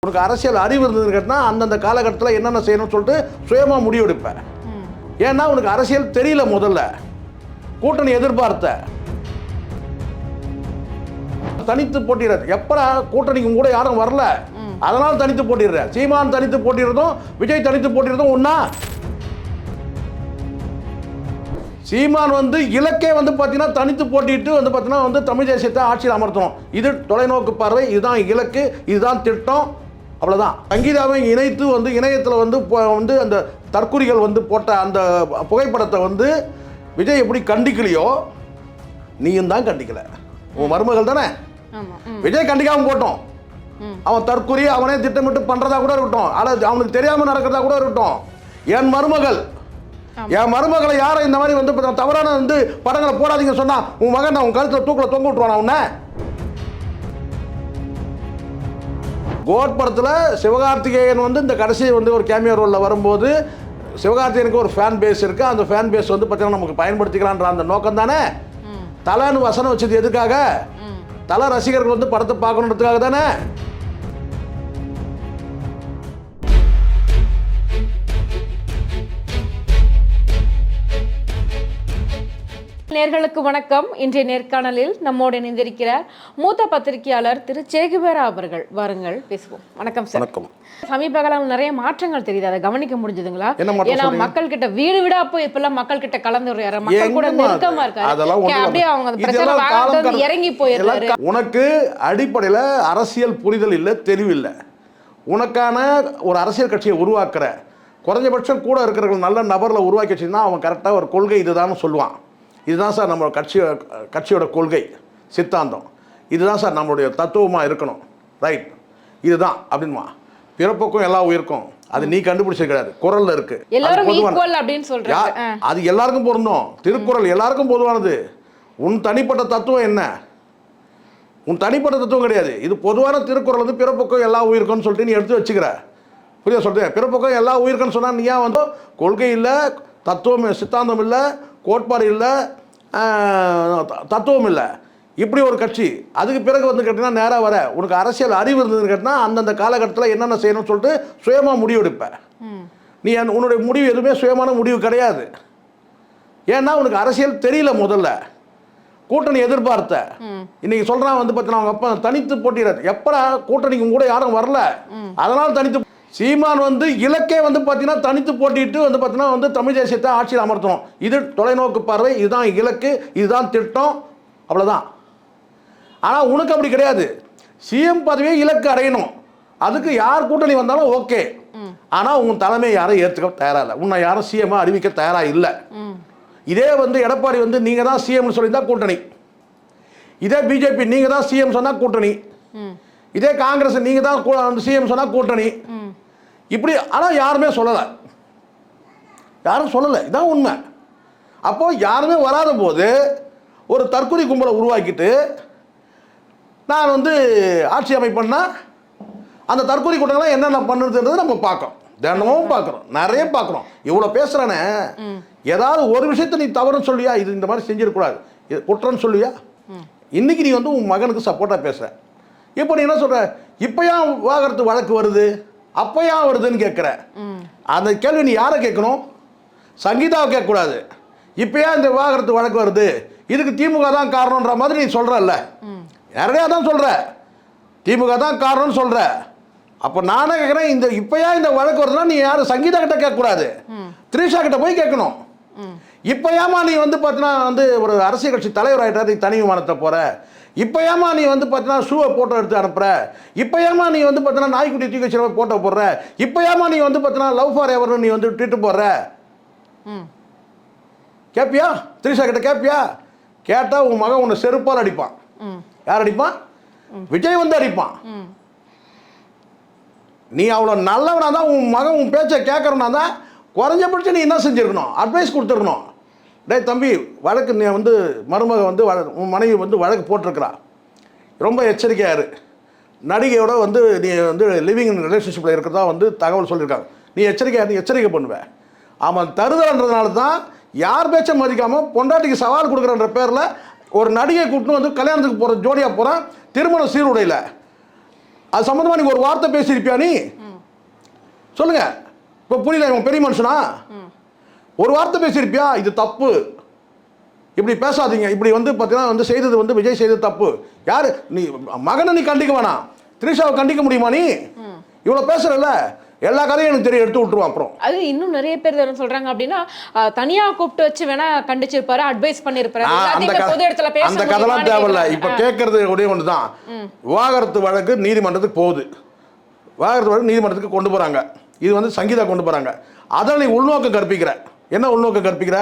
உனக்கு அரசியல் அறிவு இருந்ததுன்னு கேட்டால் அந்தந்த காலகட்டத்தில் என்னென்ன செய்யணும்னு சொல்லிட்டு சுயமாக முடிவெடுப்பேன். ஏன்னா உனக்கு அரசியல் தெரியல, முதல்ல கூட்டணி எதிர்பார்த்த தனித்து போட்டிடுற எப்படா கூட்டணிக்கு கூட யாரும் வரல, அதனால தனித்து போட்டிடுற. சீமான் தனித்து போட்டிடுறதும் விஜய் தனித்து போட்டிடுறதும் ஒன்னா? சீமான் வந்து இலக்கே வந்து பார்த்தீங்கன்னா தனித்து போட்டிட்டு வந்து பார்த்தீங்கன்னா வந்து தமிழ் தேசியத்தை ஆட்சியில் அமர்த்தணும். இது தொலைநோக்கு பார்வை, இதுதான் இலக்கு, இதுதான் திட்டம், அவ்வளோதான். சங்கீதாவை இணைத்து வந்து இணையத்தில் வந்து அந்த தற்குறிகள் வந்து போட்ட அந்த புகைப்படத்தை வந்து விஜய் எப்படி கண்டிக்கலையோ நீயும் தான் கண்டிக்கல. உன் மருமகள் தானே. விஜய் கண்டிக்காம போட்டோம், அவன் தற்குறி அவனே திட்டமிட்டு பண்றதா கூட இருக்கட்டும், அல்லது அவனுக்கு தெரியாம நடக்கிறதா கூட இருக்கட்டும். என் மருமகளை யாரும் இந்த மாதிரி வந்து தவறான வந்து படங்களை போடாதீங்க சொன்னா உன் மகன் உன் கழுத்துல தூக்கில தொங்க விட்டுருவான். உன்ன கோட் படத்தில் சிவகார்த்திகேயன் வந்து இந்த கடைசி வந்து ஒரு கேமியோ ரோலில் வரும்போது சிவகார்த்திகேயனுக்கு ஒரு ஃபேன் பேஸ் இருக்குது. அந்த ஃபேன் பேஸ் வந்து பார்த்தீங்கன்னா நமக்கு பயன்படுத்திக்கலான்ற அந்த நோக்கம் தானே. தலைன்னு வசனம் வச்சது எதுக்காக? தலை ரசிகர்கள் வந்து படத்தை பார்க்கணுன்றதுக்காக தானே. நேர்களுக்கு வணக்கம். இன்றைய நேர்காணலில் நம்மோடு இணைந்திருக்கிறார் மூத்த பத்திரிகையாளர் திரு சேகுவேரா அவர்கள். வாருங்கள் பேசுவோம். வணக்கம் சார். வணக்கம். சமீப காலம் நிறைய மாற்றங்கள் தெரியுது, அதை கவனிக்க முடிஞ்சதுங்களா? ஏன்னா மக்கள் கிட்ட வீடு வீடா போய் இப்பெல்லாம் மக்கள் கிட்ட கலந்துரையாரு, மக்கள் கூட நெருக்கமா இருக்காரு, அப்படியே அவங்க அந்த பிரச்சனை இறங்கி போயிடுறாரு. உனக்கு அடிப்படையில் அரசியல் புரிதல் இல்லை, தெரிவில்லை. உனக்கான ஒரு அரசியல் கட்சியை உருவாக்குற குறைஞ்சபட்சம் கூட இருக்கிறவர்கள் நல்ல நபரில் உருவாக்கி வச்சுன்னா அவன் கரெக்டாக ஒரு கொள்கை இதுதான் சொல்லுவான். இதுதான் சார் நம்ம கட்சியோட கொள்கை சித்தாந்தம், இதுதான் சார் நம்மளுடைய தத்துவமாக இருக்கணும், ரைட், இதுதான் அப்படின்மா. பிறப்புக்கும் எல்லா உயிருக்கும் அது நீ கண்டுபிடிச்சிருக்காரு, குரல்ல இருக்கு. அது எல்லாருக்கும் பொருந்தும். திருக்குறள் எல்லாருக்கும் பொதுவானது. உன் தனிப்பட்ட தத்துவம் என்ன? உன் தனிப்பட்ட தத்துவம் கிடையாது. இது பொதுவான திருக்குறள் வந்து பிறப்புக்கும் எல்லா உயிருக்கும்னு சொல்லிட்டு நீ எடுத்து வச்சுக்கிற. புரியா சொல்றேன்? பிறப்புக்கும் எல்லா உயிருக்குன்னு சொன்னா நீ வந்து கொள்கை இல்லை, தத்துவம் சித்தாந்தம் இல்லை, கோட்பாடு இல்லை, தத்துவம் இல்லை, இப்படி ஒரு கட்சி. அதுக்கு பிறகு வந்து கேட்டிங்கன்னா நேராக வர உனக்கு அரசியல் அறிவு இருந்ததுன்னு கேட்டால் அந்தந்த காலகட்டத்தில் என்னென்ன செய்யணும்னு சொல்லிட்டு சுயமாக முடிவெடுப்பேன். நீ உன்னுடைய முடிவு எதுவுமே சுயமான முடிவு கிடையாது. ஏன்னா உனக்கு அரசியல் தெரியல, முதல்ல கூட்டணி எதிர்பார்த்த. இன்னைக்கு சொல்கிறான் வந்து பார்த்தீங்கன்னா அவங்க அப்பா தனித்து போட்டிடுறது எப்படா கூட்டணிக்கு கூட யாரும் வரல, அதனால தனித்து. சீமான் வந்து இலக்கே வந்து பார்த்தீங்கன்னா தனித்து போட்டிட்டு வந்து பார்த்தீங்கன்னா வந்து தமிழ் தேசியத்தை ஆட்சியில் அமர்த்தணும். இது தொலைநோக்கு பார்வை, இதுதான் இலக்கு, இதுதான் திட்டம், அவ்வளோதான். ஆனால் உனக்கு அப்படி கிடையாது. சிஎம் பதவியை இலக்கு அடையணும், அதுக்கு யார் கூட்டணி வந்தாலும் ஓகே. ஆனால் உன் தலைமையை யாரும் ஏற்றுக்க தயாராக இல்லை, உன்னை யாரும் சிஎம்மாக அறிவிக்க தயாராக இல்லை. இதே வந்து எடப்பாடி வந்து நீங்கள் தான் சிஎம்னு சொல்லியிருந்தா கூட்டணி, இதே பிஜேபி நீங்கள் தான் சிஎம் சொன்னால் கூட்டணி, இதே காங்கிரஸ் நீங்கள் தான் சிஎம் சொன்னால் கூட்டணி, இப்படி. ஆனால் யாருமே சொல்லலை, யாரும் சொல்லலை, இதான் உண்மை. அப்போ யாருமே வராத போது ஒரு தற்கொலை கும்பலை உருவாக்கிட்டு நான் வந்து ஆட்சி அமைப்பேன்னா அந்த தற்கொலை கூட்டங்கள்லாம் என்னென்ன பண்ணுறதுன்றது நம்ம பார்க்கணும், தினமும் பார்க்குறோம், நிறைய பார்க்குறோம். இவ்வளோ பேசுகிறானே, ஏதாவது ஒரு விஷயத்தை நீ தவறுன்னு சொல்லியா, இது இந்த மாதிரி செஞ்சிடக்கூடாது, இது குற்றம்னு சொல்லுவியா? இன்னைக்கு நீ வந்து உன் மகனுக்கு சப்போர்ட்டாக பேசுகிற. இப்போ நீ என்ன சொல்கிற, இப்போ ஏன் விவாகரத்து வழக்கு வருது, அப்போ ஏன் வருதுன்னு கேட்குற. அந்த கேள்வி நீ யாரை கேட்கணும்? சங்கீதாவை கேட்கக்கூடாது. இப்போ ஏன் இந்த விவாகரத்து வழக்கு வருது, இதுக்கு திமுக தான் காரணன்ற மாதிரி நீ சொல்கிறல்ல, நிறையா தான் சொல்கிற, திமுக தான் காரணம்னு சொல்கிற. அப்போ நானே கேட்குறேன், இந்த இப்போ ஏன் இந்த வழக்கு வருதுன்னா நீ யாரும் சங்கீதா கிட்ட கேட்கக்கூடாது, திரிஷா கிட்ட போய் கேட்கணும். இப்போ ஏமா நீ வந்து பார்த்தீங்கன்னா வந்து ஒரு அரசியல் கட்சி தலைவர் ஆகிட்டா நீ தனி விமானத்தை போகிற, இப்போ ஏமா நீ வந்து பார்த்தீங்கன்னா ஷூவை போட்டோ எடுத்து அனுப்புற, இப்போ ஏமா நீ வந்து பார்த்தீங்கன்னா நாய்க்குட்டி தூக்கி வச்சு போட்டோ போடுற, இப்போ ஏமா நீ வந்து பார்த்தீங்கன்னா லவ் ஃபார் எவர்னு நீ வந்து ட்வீட் போடுற, கேட்பியா? திரிஷா கிட்ட கேட்பியா? கேட்டால் உன் மகன் உன்னை செருப்பால் அடிப்பான். யார் அடிப்பான்? விஜய் வந்து அடிப்பான். நீ அவ்வளோ நல்லவனா தான் உன் மகன் உன் பேச்சை கேட்கறனா தான் குறைஞ்சபட்சம் நீ என்ன செஞ்சுருக்கணும், அட்வைஸ் கொடுத்துருக்கணும். டே தம்பி, வழக்கு நீ வந்து மருமக வந்து உன் மனைவி வந்து வழக்கு போட்டிருக்கிறா, ரொம்ப எச்சரிக்கையாக இரு. நடிகையோட வந்து நீ வந்து லிவிங் ரிலேஷன்ஷிப்பில் இருக்கிறதா வந்து தகவல் சொல்லியிருக்காங்க, நீ எச்சரிக்கை பண்ணுவேன். அவன் தருதல்ன்றதுனால தான் யார் பேச்சை மதிக்காமல் பொண்டாட்டிக்கு சவால் கொடுக்குறன்ற பேரில் ஒரு நடிகை கூப்பிட்டு வந்து கல்யாணத்துக்கு போகிற ஜோடியாக போகிறான், திருமண சீருடையில். அது சம்மந்தமாக நீங்கள் ஒரு வார்த்தை பேசியிருப்பியா நீ? சொல்லுங்க. இப்போ புரியல, இவன் பெரிய மனுஷனா? ஒரு வார்த்தை பேசியிருப்பியா? இது தப்பு, இப்படி பேசாதீங்க, இப்படி வந்து பார்த்தீங்கன்னா வந்து செய்தது வந்து விஜய் செய்தது தப்பு. யார் நீ? மகனை நீ கண்டிக்க வேணாம், திரிஷாவை கண்டிக்க முடியுமா நீ? இவ்வளோ பேசுறல, எல்லா கதையும் எனக்கு தெரியும், எடுத்து விட்டுருவான். அப்புறம் அது இன்னும் நிறைய பேர் என்ன சொல்றாங்க அப்படின்னா, தனியா கூப்பிட்டு வச்சு வேணா கண்டிச்சிருப்பாரு, அட்வைஸ் பண்ணிருப்பாரு. அந்த கதைலாம் தேவையில்ல. இப்ப கேட்கறது ஒரே ஒன்று தான். விவாகரத்து வழக்கு நீதிமன்றத்துக்கு போகுது, விவாகரத்து வழக்கு நீதிமன்றத்துக்கு கொண்டு போறாங்க. இது வந்து சங்கீதா கொண்டு போறாங்க. அதில் நீ உள்நோக்கம் கற்பிக்கிற. என்ன உள்நோக்கம் கற்பிக்கிற?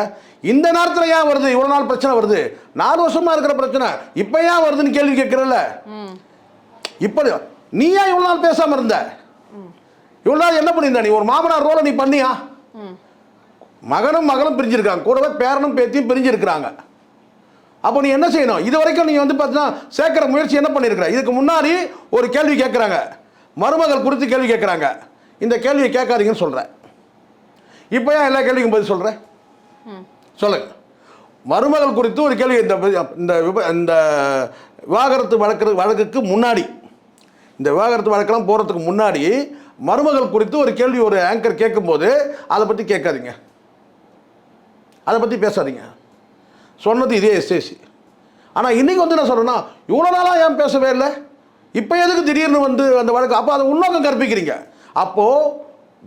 இந்த நேரத்தில் ஏன் வருது? இவ்வளவு நாள் பிரச்சனை வருது, 4 வருஷமா இருக்கிற பிரச்சனை இப்ப ஏன் வருதுன்னு கேள்வி கேட்கிறல்ல. இப்ப நீ ஏன் இவ்வளவு நாள் பேசாம இருந்த? இவ்வளவு நாள் என்ன பண்ணியிருந்த? நீ ஒரு மாமனார் ரோலை நீ பண்ணியா? மகனும் மகளும் பிரிஞ்சிருக்காங்க, கூடவே பேரனும் பேத்தியும் பிரிஞ்சிருக்கிறாங்க. அப்போ நீ என்ன செய்யணும்? இது வரைக்கும் நீ வந்து பார்த்தீங்கன்னா சேர்க்கிற முயற்சி என்ன பண்ணியிருக்கிற? இதுக்கு முன்னாடி ஒரு கேள்வி கேட்குறாங்க, மருமகள் குறித்து கேள்வி கேட்குறாங்க. இந்த கேள்வியை கேட்காதீங்கன்னு சொல்கிறேன். இப்போ ஏன் எல்லா கேள்விக்கும் பதில் சொல்கிறேன்? சொல்லுங்க. மருமகள் குறித்து ஒரு கேள்வி, இந்த விவாகரத்து வழக்குக்கு முன்னாடி, இந்த விவாகரத்து வழக்கெல்லாம் போகிறதுக்கு முன்னாடி மருமகள் குறித்து ஒரு கேள்வி ஒரு ஆங்கர் கேட்கும்போது அதை பற்றி கேட்காதீங்க, அதை பற்றி பேசாதீங்க. சொன்னது இதே எஸ்ஏசி. ஆனால் இன்றைக்கி வந்து நான் சொல்கிறேன்னா, இவ்வளோ நாளாக ஏன் பேசவே இல்லை, இப்போ எதுக்கு திடீர்னு வந்து அந்த வழக்கு? அப்போ அதை உள்நோக்கம் கற்பிக்கிறீங்க. அப்போது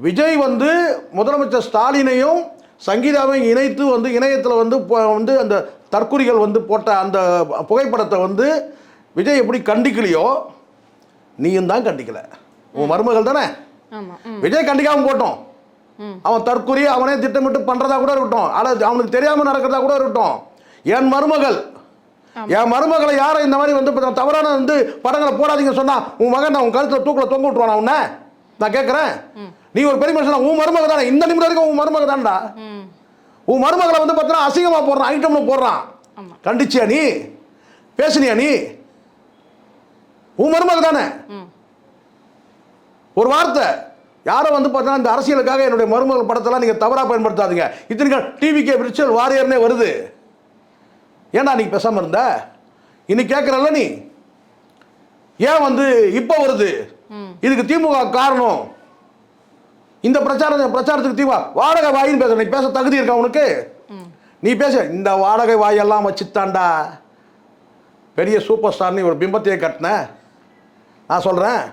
விஜய் வந்து முதலமைச்சர் ஸ்டாலினையும் சங்கீதாவையும் இணைத்து வந்து இணையத்தில் வந்து அந்த தற்குறிகள் வந்து போட்ட அந்த புகைப்படத்தை வந்து விஜய் எப்படி கண்டிக்கலையோ நீயும் தான் கண்டிக்கல. உன் மருமகள் தானே. விஜய் கண்டிக்காமல் போட்டோம், அவன் தற்குறி, அவனே திட்டமிட்டு பண்ணுறதா கூட இருக்கட்டும், அல்லது அவனுக்கு தெரியாமல் நடக்கிறதா கூட இருக்கட்டும். என் மருமகளை யாரை இந்த மாதிரி வந்து தவறான வந்து படங்களை போடாதீங்க சொன்னா உன் மகன் நான் உன் கழுத்தில் தூக்கில் தொங்க விட்டுருவானா? உன்ன நான் கேட்குறேன், நீ ஒரு பெரிய மனுஷனா? உன் மருமக தானே, இந்த நிமிடம் வரைக்கும் உன் மருமக தான்டா. உன் மருமகளை வந்து பார்த்தீங்கன்னா அசிங்கமாக போடுறான், ஐட்டம்னு போடுறான். கண்டிச்சியா நீ? பேசுனியா நீ? உன் மருமக தானே. ஒரு வார்த்தை யாரை வந்து பார்த்தீங்கன்னா இந்த அரசியலுக்காக என்னுடைய மருமகள் படத்தெல்லாம் நீங்கள் தவறாக பயன்படுத்தாதீங்க. இத்தனைக்கு டிவிகே விர்ச்சுவல் வாரியர்னே வருது. ஏன்னா நீ பேசாமல் இருந்த? இன்னைக்கு கேட்குறல்ல நீ, ஏன் வந்து இப்போ வருது? இதுக்கு திமுக காரணம். இந்த பிரச்சாரத்துக்கு திமுக வாடகை வாயின்னு பேச, நீ பேச தகுதி இருக்கா உனக்கு? நீ பேச. இந்த வாடகை வாயெல்லாம் வச்சுத்தாண்டா பெரிய சூப்பர் ஸ்டார்னு ஒரு பிம்பத்தையே கட்டின. நான் சொல்கிறேன்,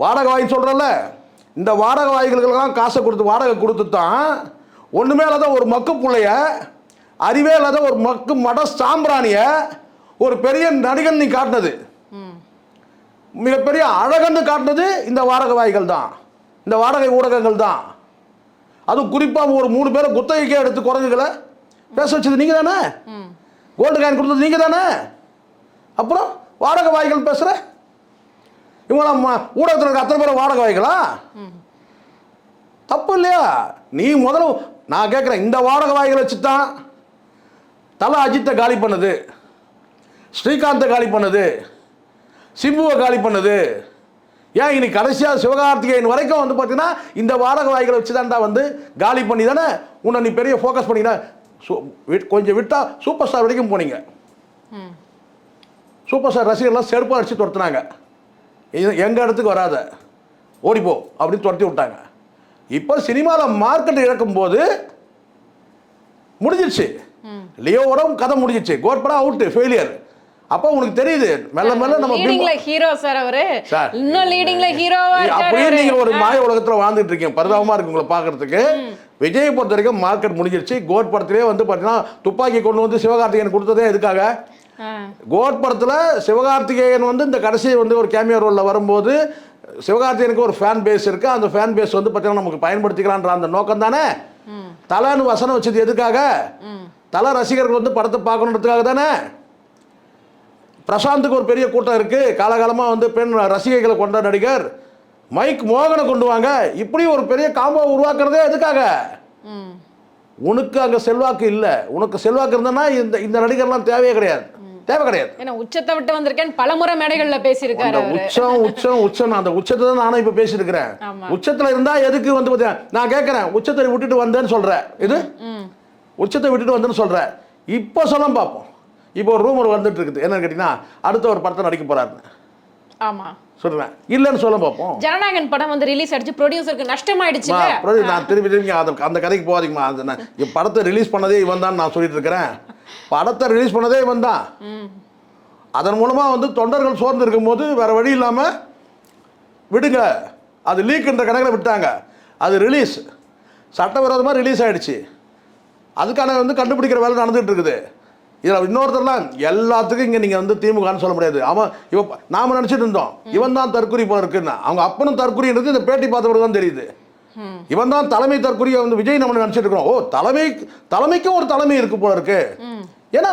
வாடகை வாயின்னு சொல்கிறல்ல, இந்த வாடகை வாய்களுக்கெல்லாம் காசை கொடுத்து வாடகை கொடுத்து தான் ஒன்றுமே இல்லாத ஒரு மக்கு பிள்ளைய, அறிவே இல்லாத ஒரு மக்கு மட சாம்பிராணிய ஒரு பெரிய நடிகன் நீ காட்டினது, மிகப்பெரிய அழகன்னு காட்டினது இந்த வாடகை வாய்கள் தான், இந்த வாடகை ஊடகங்கள் தான். அதுவும் குறிப்பாக ஒரு 3 பேரை குத்தகைக்கே எடுத்து குரங்குகளை பேச வச்சது நீங்கள் தானே. கோல்டு காயின் கொடுத்தது நீங்கள் தானே. அப்புறம் வாடகை வாய்கள் பேசுகிற இவங்களாம் ஊடகத்தில் இருக்க அத்தனை பேர் வாடகை வாய்களா? தப்பு இல்லையா? நீ முதல்ல நான் கேட்குறேன், இந்த வாடகை வாய்களை வச்சு தான் தலை அஜித்தை காலி பண்ணது, ஸ்ரீகாந்தை காலி பண்ணது, சிம்புவை காலி பண்ணது. ஏன் இன்னைக்கு கடைசியாக சிவகார்த்திகேயன் வரைக்கும் வந்து பார்த்தீங்கன்னா இந்த வாடகை வாய்களை வச்சு தான்டா வந்து காலி பண்ணி தானே உன்னை நீ பெரிய ஃபோக்கஸ் பண்ணினா. கொஞ்சம் விட்டா சூப்பர் ஸ்டார் வரைக்கும் போனீங்க. சூப்பர் ஸ்டார் ரசிகர்லாம் செருப்பாக அடித்து துரத்துனாங்க, எங்கள் இடத்துக்கு வராத ஓடிப்போ அப்படின்னு துரத்தி விட்டாங்க. இப்போ சினிமாவில் மார்க்கெட் இழக்கும்போது முடிஞ்சிருச்சு. லியோவோட கதை முடிஞ்சிச்சு, கோட் படம் அவுட்டு, ஃபெயிலியர். அப்போ உனக்கு தெரியுது மெல்ல மெல்ல நம்ம ஹீரோ சார் அவரு இன்னும் லீடிங்ல ஹீரோவா அப்படியே நீங்க ஒரு மாய உலகத்துல வாழ்ந்துட்டு இருக்கீங்க. பரிதாபமா இருக்கு உங்களை பாக்குறதுக்கு. விஜய் பொறுத்த வரைக்கும் மார்க்கெட் முடிஞ்சிருச்சு. கோட் படத்திலே வந்து பாத்தீங்கன்னா துப்பாக்கி கொண்டு வந்து சிவகார்த்திகேயன் கொடுத்ததே எதுக்காக? கோட் படத்துல சிவகார்த்திகேயன் வந்து இந்த கடைசி வந்து ஒரு கேமியோ ரோல்ல வரும்போது சிவகார்த்திகேயனுக்கு ஒரு ஃபேன் பேஸ் இருக்கு. அந்த ஃபேன் பேஸ் வந்து பாத்தீங்கன்னா நமக்கு பயன்படுத்திக்கலான்ற அந்த நோக்கம் தானே. தலைன்னு வசனம் வச்சது எதுக்காக? தலை ரசிகர்கள் வந்து படத்தை பார்க்கணுன்றதுக்காக தானே. பிரசாந்துக்கு ஒரு பெரிய கூட்டம் இருக்கு, காலகாலமாக வந்து பெண் ரசிகைகளை கொண்ட நடிகர். மைக் மோகனை கொண்டு வாங்க, இப்படி ஒரு பெரிய காம்போ உருவாக்குறதே எதுக்காக? உனக்கு அங்கே செல்வாக்கு இல்லை. உனக்கு செல்வாக்கு இருந்தனா இந்த நடிகர்லாம் தேவையே கிடையாது, தேவை கிடையாது. ஏன்னா உச்சத்தை விட்டு வந்திருக்கேன், பலமுறை மேடைகளில் பேசியிருக்காரு. உச்சம் அந்த உச்சத்தை தான் நானும் இப்போ பேசியிருக்கிறேன். உச்சத்தில் இருந்தா எதுக்கு வந்து நான் கேட்குறேன், உச்சத்தை விட்டுட்டு வந்தேன்னு சொல்கிறேன். இது உச்சத்தை விட்டுட்டு வந்தேன்னு சொல்கிறேன். இப்போ சொல்ல பார்ப்போம். இப்போ ஒரு ரூமர் வந்துட்டு இருக்குது, என்னன்னு கேட்டீங்கன்னா அடுத்த ஒரு படத்தை நடிக்க போறாருன்னு. ஆமா, சொல்லுவேன், இல்லைன்னு சொல்ல பார்ப்போம். ஜனநாயகன் படம் வந்து ரிலீஸ் ஆயிடுச்சு, ப்ரொடியூசருக்கு நஷ்டமாயிடுச்சு. நான் திரும்பி அந்த கதைக்கு போகாதீங்கம்மா. அது படத்தை ரிலீஸ் பண்ணதே இவன் தான் நான் சொல்லிட்டு இருக்கிறேன். படத்தை ரிலீஸ் பண்ணதே இவன் தான். அதன் மூலமாக வந்து தொண்டர்கள் சோர்ந்து இருக்கும்போது வேற வழி இல்லாமல் விடுங்க, அது லீக்குன்ற கணக்கில் விட்டாங்க. அது ரிலீஸ் சட்டவிரோதமாக ரிலீஸ் ஆகிடுச்சு. அதுக்கான வந்து கண்டுபிடிக்கிற வேலை நடந்துகிட்டு இருக்குது. இதில் இன்னொருத்தர்லாம் எல்லாத்துக்கும் இங்கே நீங்கள் வந்து திமுகன்னு சொல்ல முடியாது. அவன் இவன் நாம் நினச்சிட்டு இருந்தோம் இவன் தான் தற்குறி போல இருக்குன்னா, அவங்க அப்பனும் தற்குறின்றது இந்த பேட்டி பார்த்தவங்க தான் தெரியுது. இவன் தான் தலைமை தற்குறியை வந்து விஜய் நம்ம நினச்சிட்டு இருக்கிறோம். ஓ, தலைமைக்கும் ஒரு தலைமை இருக்கு போல இருக்கு. ஏன்னா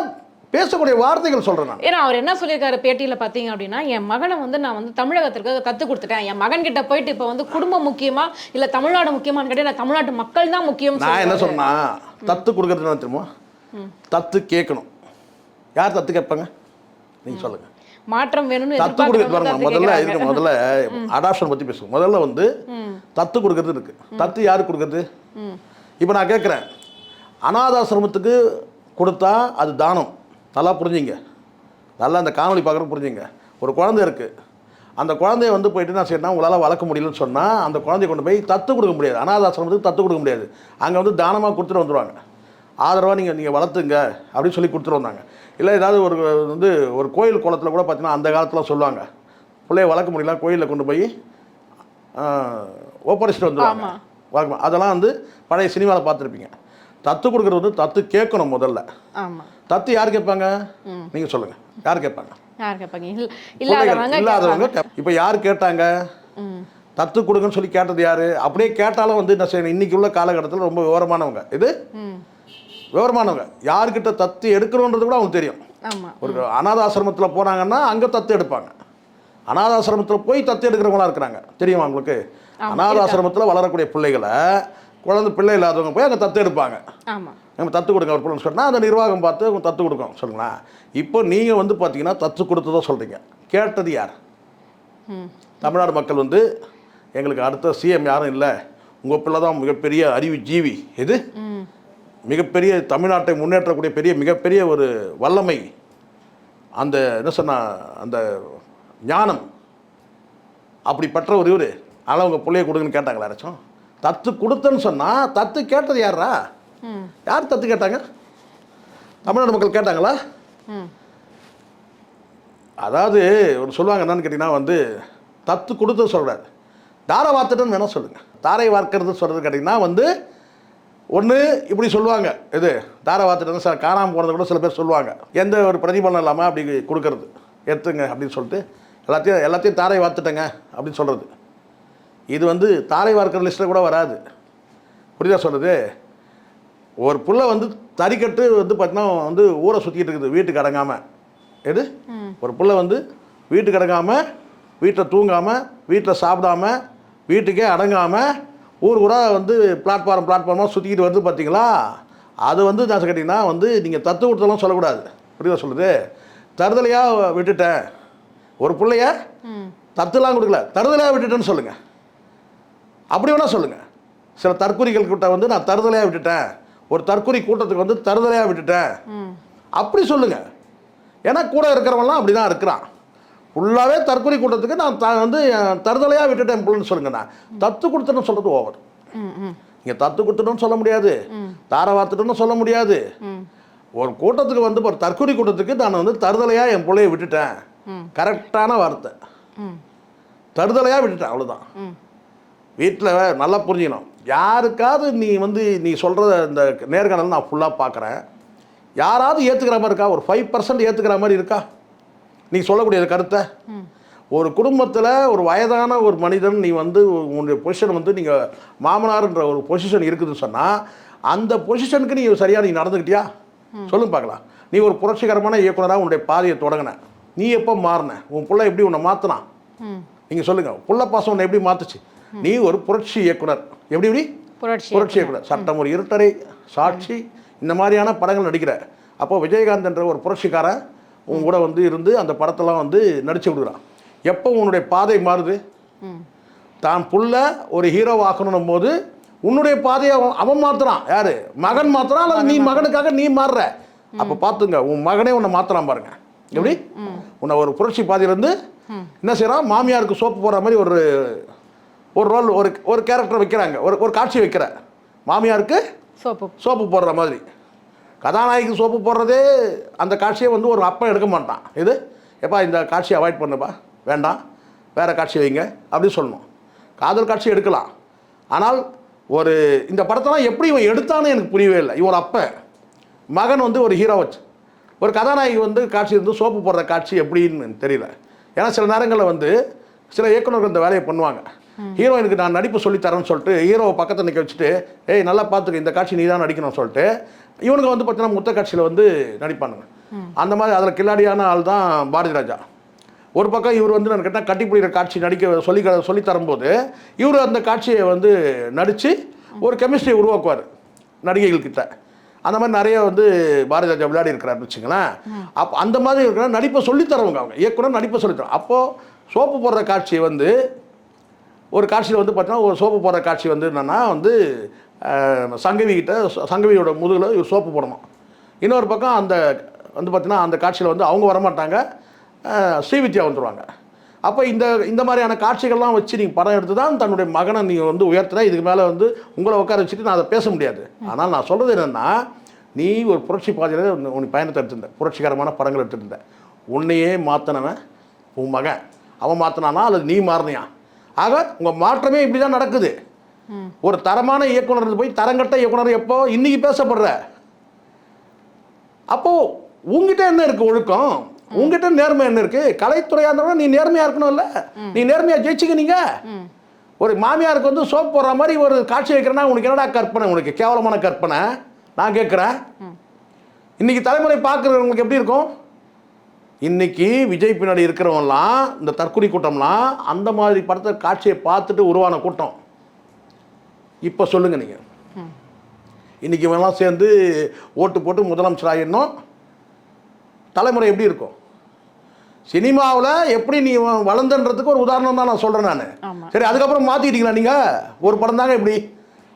பேசக்கூடிய வார்த்தைகள் சொல்றேன். ஏன்னா அவர் என்ன சொல்லியிருக்காரு பேட்டியில பாத்தீங்க அப்படின்னா, என் மகனை வந்து நான் வந்து தமிழகத்திற்கு கத்து கொடுத்துட்டேன். என் மகன் கிட்ட போயிட்டு இப்ப வந்து குடும்பம் முக்கியமா இல்ல தமிழ்நாடு முக்கியமான்னு கேட்டா தமிழ்நாட்டு மக்கள் தான் முக்கியம். நான் என்ன சொன்னா, தத்து கொடுக்கறது என்ன தெரியுமா? தத்து கேட்கணும். யார் தத்து கேட்பாங்க? நீங்க சொல்லுங்க. மாற்றம் வேணும்னு தத்து கொடுக்கறது பாருங்க. முதல்ல அடாப்ஷன் பத்தி பேசுவோம். முதல்ல வந்து தத்து கொடுக்கறது இருக்கு. தத்து யாருக்கு கொடுக்கறது? இப்போ நான் கேட்குறேன், அனாதாசிரமத்துக்கு கொடுத்தா அது தானம். நல்லா புரிஞ்சுங்க, நல்லா அந்த காணொலி பார்க்குற புரிஞ்சுங்க. ஒரு குழந்தை இருக்குது, அந்த குழந்தைய வந்து போயிட்டு நான் சரினா உங்களால் வளர்க்க முடியலன்னு சொன்னால் அந்த குழந்தைய கொண்டு போய் தத்து கொடுக்க முடியாது. அனாதாசிரமத்துக்கு தத்து கொடுக்க முடியாது. அங்கே வந்து தானமாக கொடுத்துட்டு வந்துடுவாங்க. ஆதரவாக நீங்கள் வளர்த்துங்க அப்படின்னு சொல்லி கொடுத்துட்டு வந்தாங்க. இல்லை ஏதாவது வந்து ஒரு கோயில் குளத்தில் கூட பார்த்தீங்கன்னா அந்த காலத்தில் சொல்லுவாங்க, பிள்ளைய வளர்க்க முடியல கோயிலில் கொண்டு போய் ஒப்படைச்சிட்டு வந்துடுவாங்க. வளர்க்கணும். அதெல்லாம் வந்து பழைய சினிமாவில் பார்த்துருப்பீங்க. தத்து கொடுக்குறது வந்து தத்து கேட்கணும் முதல்ல. தத்து யார் கேட்பாங்க? நீங்கள் சொல்லுங்கள், யார் கேட்பாங்க? இல்லாதவங்க. இப்போ யார் கேட்டாங்க? தத்து கொடுங்கன்னு சொல்லி கேட்டது யாரு? அப்படியே கேட்டாலும் வந்து என்ன செய்யணும், இன்னைக்கு உள்ள காலகட்டத்தில் ரொம்ப விவரமானவங்க. இது விவரமானவங்க. யார்கிட்ட தத்து எடுக்கணுன்றது கூட அவங்க தெரியும். ஒரு அனாதாசிரமத்தில் போனாங்கன்னா அங்கே தத்து எடுப்பாங்க. அனாதாசிரமத்தில் போய் தத்து எடுக்கிறவங்களா இருக்கிறாங்க, தெரியுமா உங்களுக்கு? அனாதாசிரமத்தில் வளரக்கூடிய பிள்ளைகளை, குழந்தை பிள்ளை இல்லாதவங்க போய் அங்கே தத்து எடுப்பாங்க. நம்ம தத்து கொடுங்க ஒரு பிள்ளைன்னு சொன்னால் அந்த நிர்வாகம் பார்த்து அவங்க தத்து கொடுக்கும். சொல்லுங்களா? இப்போ நீங்கள் வந்து பார்த்தீங்கன்னா தத்து கொடுத்ததோ சொல்கிறீங்க, கேட்டது யார்? தமிழ்நாடு மக்கள் வந்து எங்களுக்கு அடுத்த சிஎம் யாரும் இல்லை, உங்கள் பிள்ளை தான் மிகப்பெரிய அறிவு ஜீவி, இது மிகப்பெரிய தமிழ்நாட்டை முன்னேற்றக்கூடிய மிகப்பெரிய ஒரு வல்லமை, அந்த என்ன சொன்னால் அந்த ஞானம் அப்படி பெற்ற ஒரு இவர், அதனால் உங்கள் பிள்ளைய கொடுங்கன்னு கேட்டாங்களா யாராச்சும்? தத்து கொடுத்தன்னு சொன்னால் தத்து கேட்டது யாரா? யார் தத்து கேட்டாங்க? தமிழ்நாடு மக்கள் கேட்டாங்களா? அதாவது ஒரு சொல்லுவாங்க என்னன்னு கேட்டிங்கன்னா வந்து தத்து கொடுத்து சொல்கிறாரு, தாரை வார்த்துட்டுன்னு வேணால் சொல்லுங்கள். தாரை வார்க்கிறது சொல்கிறது கேட்டிங்கன்னா வந்து ஒன்று இப்படி சொல்லுவாங்க, இது தாரை வார்த்துட்டு சார் காணாமல் போனது கூட சில பேர் சொல்லுவாங்க, எந்த ஒரு பிரதிபலனம் இல்லாமல் அப்படி கொடுக்கறது, எடுத்துங்க அப்படின்னு சொல்லிட்டு எல்லாத்தையும் தாரை வார்த்துட்டேங்க அப்படின்னு சொல்கிறது. இது வந்து தாரை வார்க்கிற லிஸ்ட்டில் கூட வராது. புரியுதா சொல்கிறது? ஒரு புள்ள வந்து தறிக்கட்டு வந்து பார்த்தீங்கன்னா வந்து ஊரை சுற்றிக்கிட்டு இருக்குது வீட்டுக்கு அடங்காமல். எது? ஒரு புள்ள வந்து வீட்டுக்கு அடங்காமல், வீட்டில் தூங்காமல், வீட்டில் சாப்பிடாம, வீட்டுக்கே அடங்காமல் ஊராக வந்து பிளாட்ஃபார்மாக சுற்றிக்கிட்டு வருது பார்த்தீங்களா? அது வந்து நான் கேட்டிங்கன்னா வந்து நீங்கள் தத்து கொடுத்தலாம் சொல்லக்கூடாது. புரியுதா சொல்லுது? தருதலையாக விட்டுட்டேன், ஒரு பிள்ளைய தத்துலாம் கொடுக்கல, தருதலையாக விட்டுட்டேன்னு சொல்லுங்கள். அப்படி வேணால் சொல்லுங்கள். சில தற்குறிகள் கிட்ட வந்து நான் தருதலையாக விட்டுட்டேன், ஒரு தற்குறி கூட்டத்துக்கு வந்து தருதலையாக விட்டுட்டேன் அப்படி சொல்லுங்கள். ஏன்னா கூட இருக்கிறவங்களாம் அப்படி தான் இருக்கிறான். ஃபுல்லாகவே தற்குறி கூட்டத்துக்கு நான் வந்து தருதலையாக விட்டுட்டேன் பிள்ளைன்னு சொல்லுங்கண்ணா. தத்து கொடுத்துன்னு சொல்கிறது ஓவர். நீங்கள் தத்து கொடுத்துட்டோன்னு சொல்ல முடியாது, தாரை வார்த்துட்டோன்னு சொல்ல முடியாது. ஒரு கூட்டத்துக்கு வந்து ஒரு தற்குறி கூட்டத்துக்கு நான் வந்து தருதலையாக என் பிள்ளைய விட்டுட்டேன், கரெக்டான வார்த்தை. தருதலையாக விட்டுட்டேன், அவ்வளோதான். வீட்டில் நல்லா புரிஞ்சுக்கணும். யாருக்காவது நீ சொல்கிற இந்த நேர்காணல் நான் ஃபுல்லாக பார்க்குறேன், யாராவது ஏற்றுக்கிற மாதிரி இருக்கா? ஒரு 5% ஏற்றுக்கிற மாதிரி இருக்கா நீ சொல்லக்கூடிய கருத்தை? ஒரு குடும்பத்தில் ஒரு வயதான ஒரு மனிதன் நீ வந்து உன்னுடைய பொசிஷன் வந்து நீங்கள் மாமனார்ன்ற ஒரு பொசிஷன் இருக்குதுன்னு சொன்னால் அந்த பொசிஷனுக்கு நீ சரியாக நீ நடந்துக்கிட்டியா? சொல்லுங்க பார்க்கலாம். நீ ஒரு புரட்சிகரமான இயக்குனராக உன்னுடைய பாதையை தொடங்கின, நீ எப்போ மாறின? உன் பிள்ளை எப்படி உன்னை மாற்றினான்? நீங்கள் சொல்லுங்கள். புள்ள பாசம் உன்னை எப்படி மாற்றுச்சு? நீ ஒரு புரட்சி இயக்குனர். எப்படி புரட்சி இயக்குனர்? சட்டம் ஒரு இருட்டரை, சாட்சி, இந்த மாதிரியான படங்கள் நடிக்கிற. அப்போ விஜயகாந்த் என்ற ஒரு புரட்சிக்காரன் உன் கூட வந்து இருந்து அந்த படத்தெல்லாம் வந்து நடிச்சு விடுறான். எப்போ உன்னுடைய பாதை மாறுது? தான் புள்ள ஒரு ஹீரோ ஆக்கணும் போது உன்னுடைய பாதையை அவன் மாத்துறான். யாரு? மகன் மாத்துறான், அல்லது நீ மகனுக்காக நீ மாறுற. அப்போ பார்த்துங்க, உன் மகனே உன்னை மாத்துறான் பாருங்க. எப்படி உன்னை ஒரு புரட்சி பாதையிலேருந்து என்ன செய்கிறான், மாமியாருக்கு சோப்பு போடுற மாதிரி ஒரு ரோல் ஒரு கேரக்டர் வைக்கிறாங்க, ஒரு காட்சி வைக்கிற மாமியாருக்கு சோப்பு போடுற மாதிரி. கதாநாயகிக்கு சோப்பு போடுறதே அந்த காட்சியை வந்து ஒரு அப்பா எடுக்க மாட்டான். இது எப்பா இந்த காட்சியை அவாய்ட் பண்ணுப்பா, வேண்டாம் வேறு காட்சி வைங்க அப்படின்னு சொல்லணும். காதல் காட்சி எடுக்கலாம், ஆனால் ஒரு இந்த படத்தெல்லாம் எப்படி இவன் எடுத்தான்னு எனக்கு புரியவே இல்லை. இவன் அப்போ மகன் வந்து ஒரு ஹீரோ வச்சு ஒரு கதாநாயகி வந்து காட்சி இருந்து சோப்பு போடுற காட்சி எப்படின்னு தெரியல. ஏன்னா சில நேரங்களில் வந்து சில இயக்குநர்கள் இந்த வேலையை பண்ணுவாங்க. ஹீரோயினுக்கு நான் நடிப்பு சொல்லித்தரேன்னு சொல்லிட்டு ஹீரோவை பக்கத்தில் நிற்க வச்சுட்டு ஏய் நல்லா பார்த்துக்க இந்த காட்சி நீ தான் நடிக்கணும்னு சொல்லிட்டு இவனுக்கு வந்து பார்த்தீங்கன்னா முத்த காட்சியில் வந்து நடிப்பானுங்க. அந்த மாதிரி அதில் கில்லாடியான ஆள் தான் பாரதி ராஜா. ஒரு பக்கம் இவர் வந்து நான் கேட்டால் கட்டி பிடிக்கிற காட்சி நடிக்க சொல்லி தரும்போது இவர் அந்த காட்சியை வந்து நடித்து ஒரு கெமிஸ்ட்ரியை உருவாக்குவார் நடிகைகள்கிட்ட. அந்த மாதிரி நிறைய வந்து பாரதி ராஜா விளையாடி இருக்கிறாருன்னு வச்சுங்களேன். அப்போ அந்த மாதிரி இருக்கிற நடிப்பை சொல்லித்தரவங்க, அவங்க இயக்குனர் நடிப்பை சொல்லித்தரோம். அப்போது சோப்பு போடுற காட்சி வந்து ஒரு காட்சியில் வந்து பார்த்தீங்கன்னா ஒரு சோப்பு போடுற காட்சி வந்து என்னென்னா வந்து சங்கவியோட முதுகில் இவர் சோப்பு போடணும். இன்னொரு பக்கம் அந்த வந்து பார்த்தீங்கன்னா அந்த காட்சியில் வந்து அவங்க வரமாட்டாங்க, ஸ்ரீவித்யா வந்துடுவாங்க. அப்போ இந்த மாதிரியான காட்சிகள்லாம் வச்சு நீங்கள் படம் எடுத்து தான் தன்னுடைய மகனை நீங்கள் வந்து உயர்த்துற. இதுக்கு மேலே வந்து உங்களை உட்கார வச்சுட்டு நான் அதை பேச முடியாது. ஆனால் நான் சொல்கிறது என்னென்னா, நீ ஒரு புரட்சி பாதையில் உன் பயணத்தை எடுத்துருந்த, புரட்சிகரமான படங்கள் எடுத்துருந்த, உன்னையே மாற்றினவன் உன் மகன். அவன் மாற்றினானா அல்லது நீ மாறினியா? ஆக உங்கள் மாற்றமே இப்படி தான் நடக்குது. ஒரு தரமான இயக்குனர் போய் தரங்கட்ட இயக்குனர் எப்போ இன்னைக்கு பேசப்படுற. அப்போது உங்ககிட்ட என்ன இருக்குது ஒழுக்கம், உங்ககிட்ட நேர்மை என்ன இருக்குது? கலைத்துறையாக இருந்தவங்க நீ நேர்மையாக இருக்கணும்ல, நீ நேர்மையாக ஜெயிச்சுக்க. நீங்கள் ஒரு மாமியாருக்கு வந்து சோப் போடுற மாதிரி ஒரு காட்சி வைக்கிறேன்னா உனக்கு என்னடா கற்பனை, உனக்கு கேவலமான கற்பனை. நான் கேட்குறேன், இன்றைக்கி தலைமுறை பார்க்குறவங்களுக்கு எப்படி இருக்கும்? இன்றைக்கி விஜய் பின்னாடி இருக்கிறவங்களாம் இந்த தற்குறி கூட்டம்லாம் அந்த மாதிரி படத்தை காட்சியை பார்த்துட்டு உருவான கூட்டம். இப்போ சொல்லுங்கள் நீங்கள், இன்றைக்கி இவெல்லாம் சேர்ந்து ஓட்டு போட்டு முதலமைச்சர் ஆகிடணும், தலைமுறை எப்படி இருக்கும்? சினிமாவில் எப்படி நீ வளர்ந்தன்றதுக்கு ஒரு உதாரணம் தான் நான் சொல்கிறேன் நான். சரி, அதுக்கப்புறம் மாற்றிக்கிட்டீங்களா நீங்கள்? ஒரு படம் தாங்க இப்படி,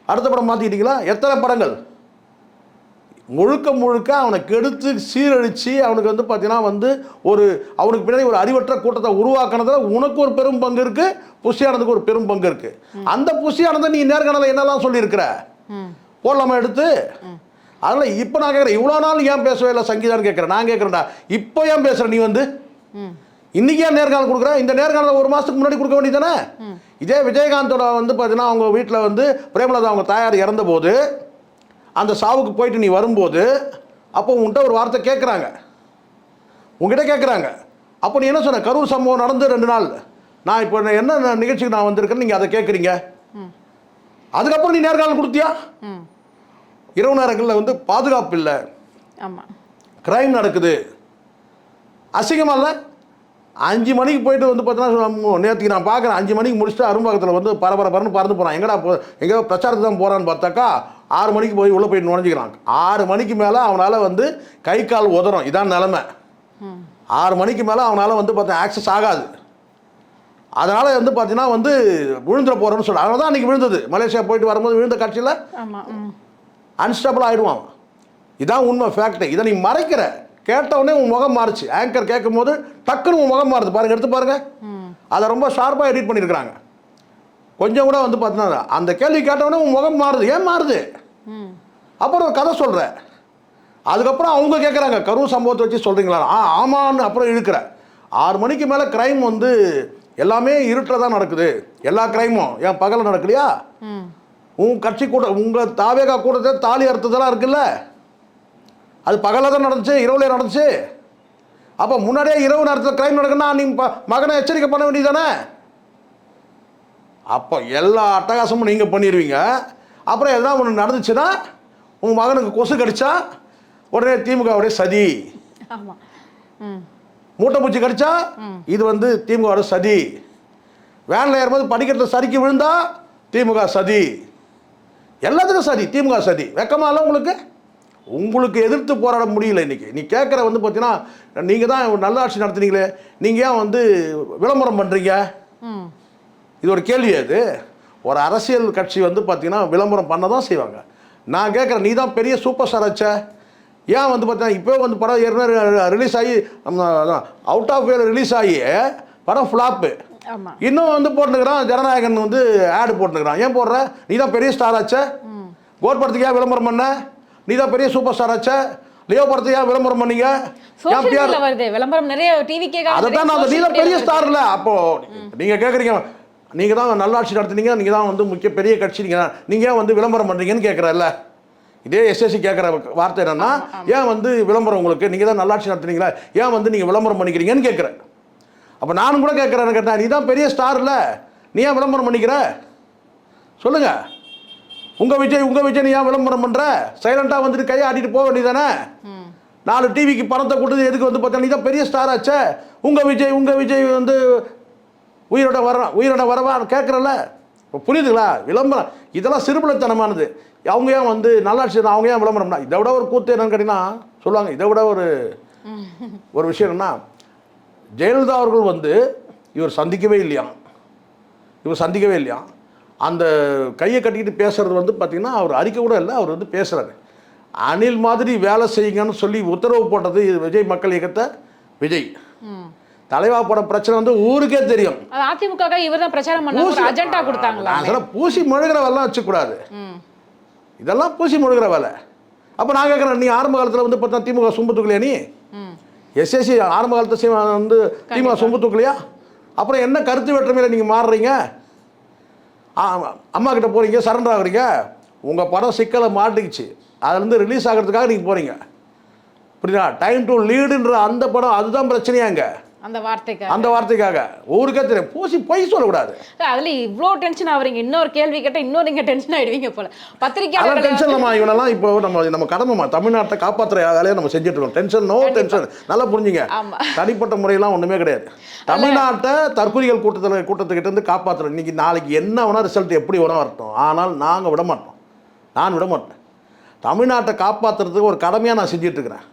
அடுத்த படம் மாற்றிக்கிட்டீங்களா? எத்தனை படங்கள் முழுக்க முழுக்க அவனை கெடுத்து சீரழித்து அவனுக்கு வந்து பார்த்தீங்கன்னா வந்து அவனுக்கு பின்னாடி ஒரு அறிவற்ற கூட்டத்தை உருவாக்கினதில் உனக்கு ஒரு பெரும் பங்கு இருக்குது, புஷியானதுக்கு ஒரு பெரும் பங்கு இருக்குது. அந்த புஷியானதை நீ நேர்காணலில் என்னெல்லாம் சொல்லியிருக்கிற போடலாமா எடுத்து? அதனால் இப்போ நான் கேட்குறேன், இவ்வளோ நாள் ஏன் பேசவே இல்லை சங்கீதான்னு கேட்குறேன். நான் கேட்குறேன்டா, இப்போ ஏன் பேசுகிற நீ வந்து? இன்றைக்கி ஏன் நேர்காணல் கொடுக்குற? இந்த நேர்காணல் ஒரு மாதத்துக்கு முன்னாடி கொடுக்க வேண்டியதானே? இதே விஜயகாந்தோட வந்து பார்த்தீங்கன்னா அவங்க வீட்டில் வந்து பிரேமலதா அவங்க தாயார் இறந்தபோது அந்த சாவுக்கு போயிட்டு நீ வரும்போது அப்போ உங்கள்கிட்ட ஒரு வார்த்தை கேட்குறாங்க, உங்ககிட்ட கேட்குறாங்க. அப்போ நீ என்ன சொன்ன? கரூர் சம்பவம் நடந்து 2 நாள், நான் இப்போ என்ன நிகழ்ச்சிக்கு நான் வந்திருக்கேன்னு நீங்கள் அதை கேட்குறீங்க. அதுக்கப்புறம் நீ நேர்காணல் கொடுத்தியா? இரவு நேரங்களில் வந்து பாதுகாப்பு இல்லை, கிரைம் நடக்குது, அசிங்கமாக இல்லை. 5 மணிக்கு போயிட்டு வந்து பார்த்தீங்கன்னா நேற்றுக்கு நான் பார்க்குறேன், 5 மணிக்கு முடிச்சுட்டு அரும்பாக்கத்தில் வந்து பரபரன்னு பறந்து போகிறான். எங்கேயோ பிரச்சாரத்துக்கு தான் போகிறான்னு பார்த்தாக்கா 6 மணிக்கு போய் உள்ளே போய் நுழைஞ்சிக்கிறான். 6 மணிக்கு மேலே அவனால் வந்து கை கால் உதறும். இதான் நிலமை. 6 மணிக்கு மேலே அவனால் வந்து பார்த்தா ஆக்சஸ் ஆகாது. அதனால் வந்து பார்த்தீங்கன்னா வந்து விழுந்துட போகிறேன்னு சொல்ல. அதனால தான் அன்றைக்கி விழுந்தது. மலேசியா போயிட்டு வரும்போது விழுந்த காட்சியில் அன்ஸ்டபிள் ஆகிடுவான். இதான் உண்மை, ஃபேக்ட். இதை நீ மறைக்கிற. கேட்டவுடனே உன் முகம் மாறுச்சு. ஆங்கர் கேட்கும் போது டக்குன்னு உன் முகம் மாறுது பாருங்கள், எடுத்து பாருங்கள். அதை ரொம்ப ஷார்ப்பாக எடிட் பண்ணியிருக்கிறாங்க. கொஞ்சம் கூட வந்து பார்த்தீங்கன்னா அந்த கேள்வி கேட்டவுடனே உன் முகம் மாறுது. ஏன் மாறுது? அப்புறம் ஒரு கதை சொல்கிறேன். அதுக்கப்புறம் அவங்க கேட்குறாங்க, கரூர் சம்பவத்தை வச்சு சொல்கிறீங்களா? ஆமான்னு அப்புறம் இழுக்கிற. 6 மணிக்கு மேலே க்ரைம் வந்து எல்லாமே இருட்டில் தான் நடக்குது. எல்லா க்ரைமும் ஏன் பகலில் நடக்கலையா? உன் கட்சி கூட உங்கள் தாவேகா கூட்டத்தை தாலி அறுத்ததெல்லாம் இருக்குல்ல, அது பகலில் தான் நடந்துச்சு, இரவுலேயே நடந்துச்சு. அப்போ முன்னாடியே இரவு நேரத்தில் க்ரைம் நடக்குன்னா நீங்கள் மகனை எச்சரிக்கை பண்ண வேண்டியதானே? அப்போ எல்லா அட்டகாசமும் நீங்கள் பண்ணிடுவீங்க. அப்புறம் எதாவது ஒன்று நடந்துச்சுன்னா உங்கள் மகனுக்கு கொசு கடிச்சா உடனே திமுகவுடைய சதி, மூட்டை பூச்சி கடிச்சா இது வந்து திமுகவோட சதி, வேனில் ஏறும்போது படிக்கிறத சறுக்கி விழுந்தா திமுக சதி, எல்லாத்துக்கும் சதி, திமுக சதி. வெக்கமாக இல்லை உங்களுக்கு? உங்களுக்கு எதிர்த்து போராட முடியல. இன்றைக்கி நீ கேட்குற வந்து பார்த்தீங்கன்னா நீங்கள் தான் நல்லாட்சி நடத்துனீங்களே, நீங்கள் ஏன் வந்து விளம்பரம் பண்ணுறீங்க? இது ஒரு கேள்வி. அது ஒரு அரசியல் கட்சி வந்து பார்த்தீங்கன்னா விளம்பரம் பண்ண தான் செய்வாங்க. நான் கேட்குறேன், நீ தான் பெரிய சூப்பர் ஸ்டார் ஆச்ச, ஏன் வந்து பார்த்தீங்கன்னா இப்போ வந்து படம் ஏற்கனவே ரிலீஸ் ஆகி அவுட் ஆஃப் வேர் ரிலீஸ் ஆகி படம் ஃப்ளாப்பு. ஆமா. இன்னும் வந்து போட்டுக்கிறான் ஜனநாயகன் வந்து ஆடு போட்டுக்கிறான். ஏன் போடுற? நீ தான் பெரிய ஸ்டார் ஆச்சே. கோட் படத்துக்கு ஏன் விளம்பரம் பண்ண? நீ தான் பெரிய சூப்பர் ஸ்டார் ஆச்சே. லியோ படத்துக்கு ஏன் விளம்பரம் பண்ணீங்க? விளம்பரம் நிறைய டிவிக்கே. அதான் நான் நீ தான் பெரிய ஸ்டார் இல்ல. அப்போ நீங்க கேக்குறீங்க, நீங்க தான் நல்லாட்சி நடத்துனீங்க, நீங்க தான் வந்து முக்கிய பெரிய கட்சி, நீங்க ஏன் வந்து விளம்பரம் பண்றீங்கன்னு கேட்கறல்ல. இதே எஸ்எஸ்சி கேட்குற வார்த்தை என்னன்னா, ஏன் வந்து விளம்பரம் உங்களுக்கு, நீங்க தான் நல்லாட்சி நடத்துனீங்களா, ஏன் வந்து நீங்க விளம்பரம் பண்ணிக்கிறீங்கன்னு கேட்குறேன். அப்போ நானும் கூட கேட்குறேன்னு கேட்டேன், நீ தான் பெரிய ஸ்டார் இல்லை, நீ ஏன் விளம்பரம் பண்ணிக்கிற சொல்லுங்க. உங்க விஜய் நீ ஏன் விளம்பரம் பண்ற? சைலண்டாக வந்துட்டு கையை ஆட்டிட்டு போக வேண்டியதானே. 4 டிவிக்கு பணத்தை கொடுத்து எதுக்கு வந்து பார்த்தா, நீ தான் பெரிய ஸ்டார் ஆச்சே, உங்க விஜய் வந்து உயிரோட வரவா கேட்குறல. இப்போ புரியுதுங்களா? விளம்பரம் இதெல்லாம் சிறுபிள்ளைத்தனமானது. அவங்க ஏன் வந்து நல்லாட்சி, அவங்க ஏன் விளம்பரம்னா, இதை விட ஒரு கூத்து என்னன்னு கேட்டீங்கன்னா சொல்லுவாங்க. இதை விட ஒரு விஷயம் என்னன்னா, ஜெயலலிதா அவர்கள் வந்து இவர் சந்திக்கவே இல்லையா. அந்த கையை கட்டிக்கிட்டு பேசுறது வந்து பார்த்தீங்கன்னா, அவர் அறிக்கை கூட இல்லை, அவர் வந்து பேசுகிறாரு. அணில் மாதிரி வேலை செய்யுங்கன்னு சொல்லி உத்தரவு போட்டது விஜய் மக்கள் இயக்கத்தை. விஜய் தலைவா போட பிரச்சனை வந்து ஊருக்கே தெரியும். அதிமுக இவர் தான் பிரச்சாரம் பண்ண அஜெண்டா கொடுத்தாங்களா? அதெல்லாம் பூசி முழுகிறவெல்லாம் வச்சுக்கூடாது. இதெல்லாம் பூசி முழுகிற வேலை. அப்போ நான் கேட்குறேன், நீ ஆரம்ப காலத்தில் வந்து பார்த்தா திமுக சொம்பு தூக்கலையா? நீ எஸ்எஸ்சி ஆரம்ப காலத்தை வந்து திமுக சொம்பு தூக்கலையா? அப்புறம் என்ன கருத்து வேற்றுமையில் நீங்கள் மாறுறீங்க? அம்மா கிட்ட போகிறீங்க, சரண்டர் ஆகுறீங்க. உங்கள் படம் சிக்கலை மாட்டிக்கிச்சு, அதுலேருந்து ரிலீஸ் ஆகிறதுக்காக நீங்கள் போகிறீங்க. புரியுதா? டைம் டு லீடுன்ற அந்த படம், அதுதான் பிரச்சனையாங்க. அந்த வார்த்தைக்காக ஊருக்கே தெரியும். பூசி பொய் சொல்லக்கூடாது. அதுல இவ்வளோ டென்ஷன் ஆகுறீங்க. இன்னொரு கேள்வி கேட்டால் இன்னொரு நீங்கள் டென்ஷன் ஆகிடுவீங்க போல. பத்திரிக்கையாளர் டென்ஷன் இல்லாமல் இவனெல்லாம் இப்போ நம்ம கடமைமா தமிழ்நாட்டை காப்பாற்றுற வேலையை நம்ம செஞ்சுட்டு இருக்கோம். டென்ஷன் நல்லா புரிஞ்சுங்க. தனிப்பட்ட முறையெல்லாம் ஒன்றுமே கிடையாது. தமிழ்நாட்டை தற்கொலைகள் கூட்டத்துக்கிட்ட இருந்து காப்பாற்றுறோம். இன்னைக்கு நாளைக்கு என்ன வேணா ரிசல்ட் எப்படி வேணா வரட்டும், ஆனால் நான் விட மாட்டேன். தமிழ்நாட்டை காப்பாற்றுறதுக்கு ஒரு கடமையாக நான் செஞ்சுட்டு இருக்கிறேன்.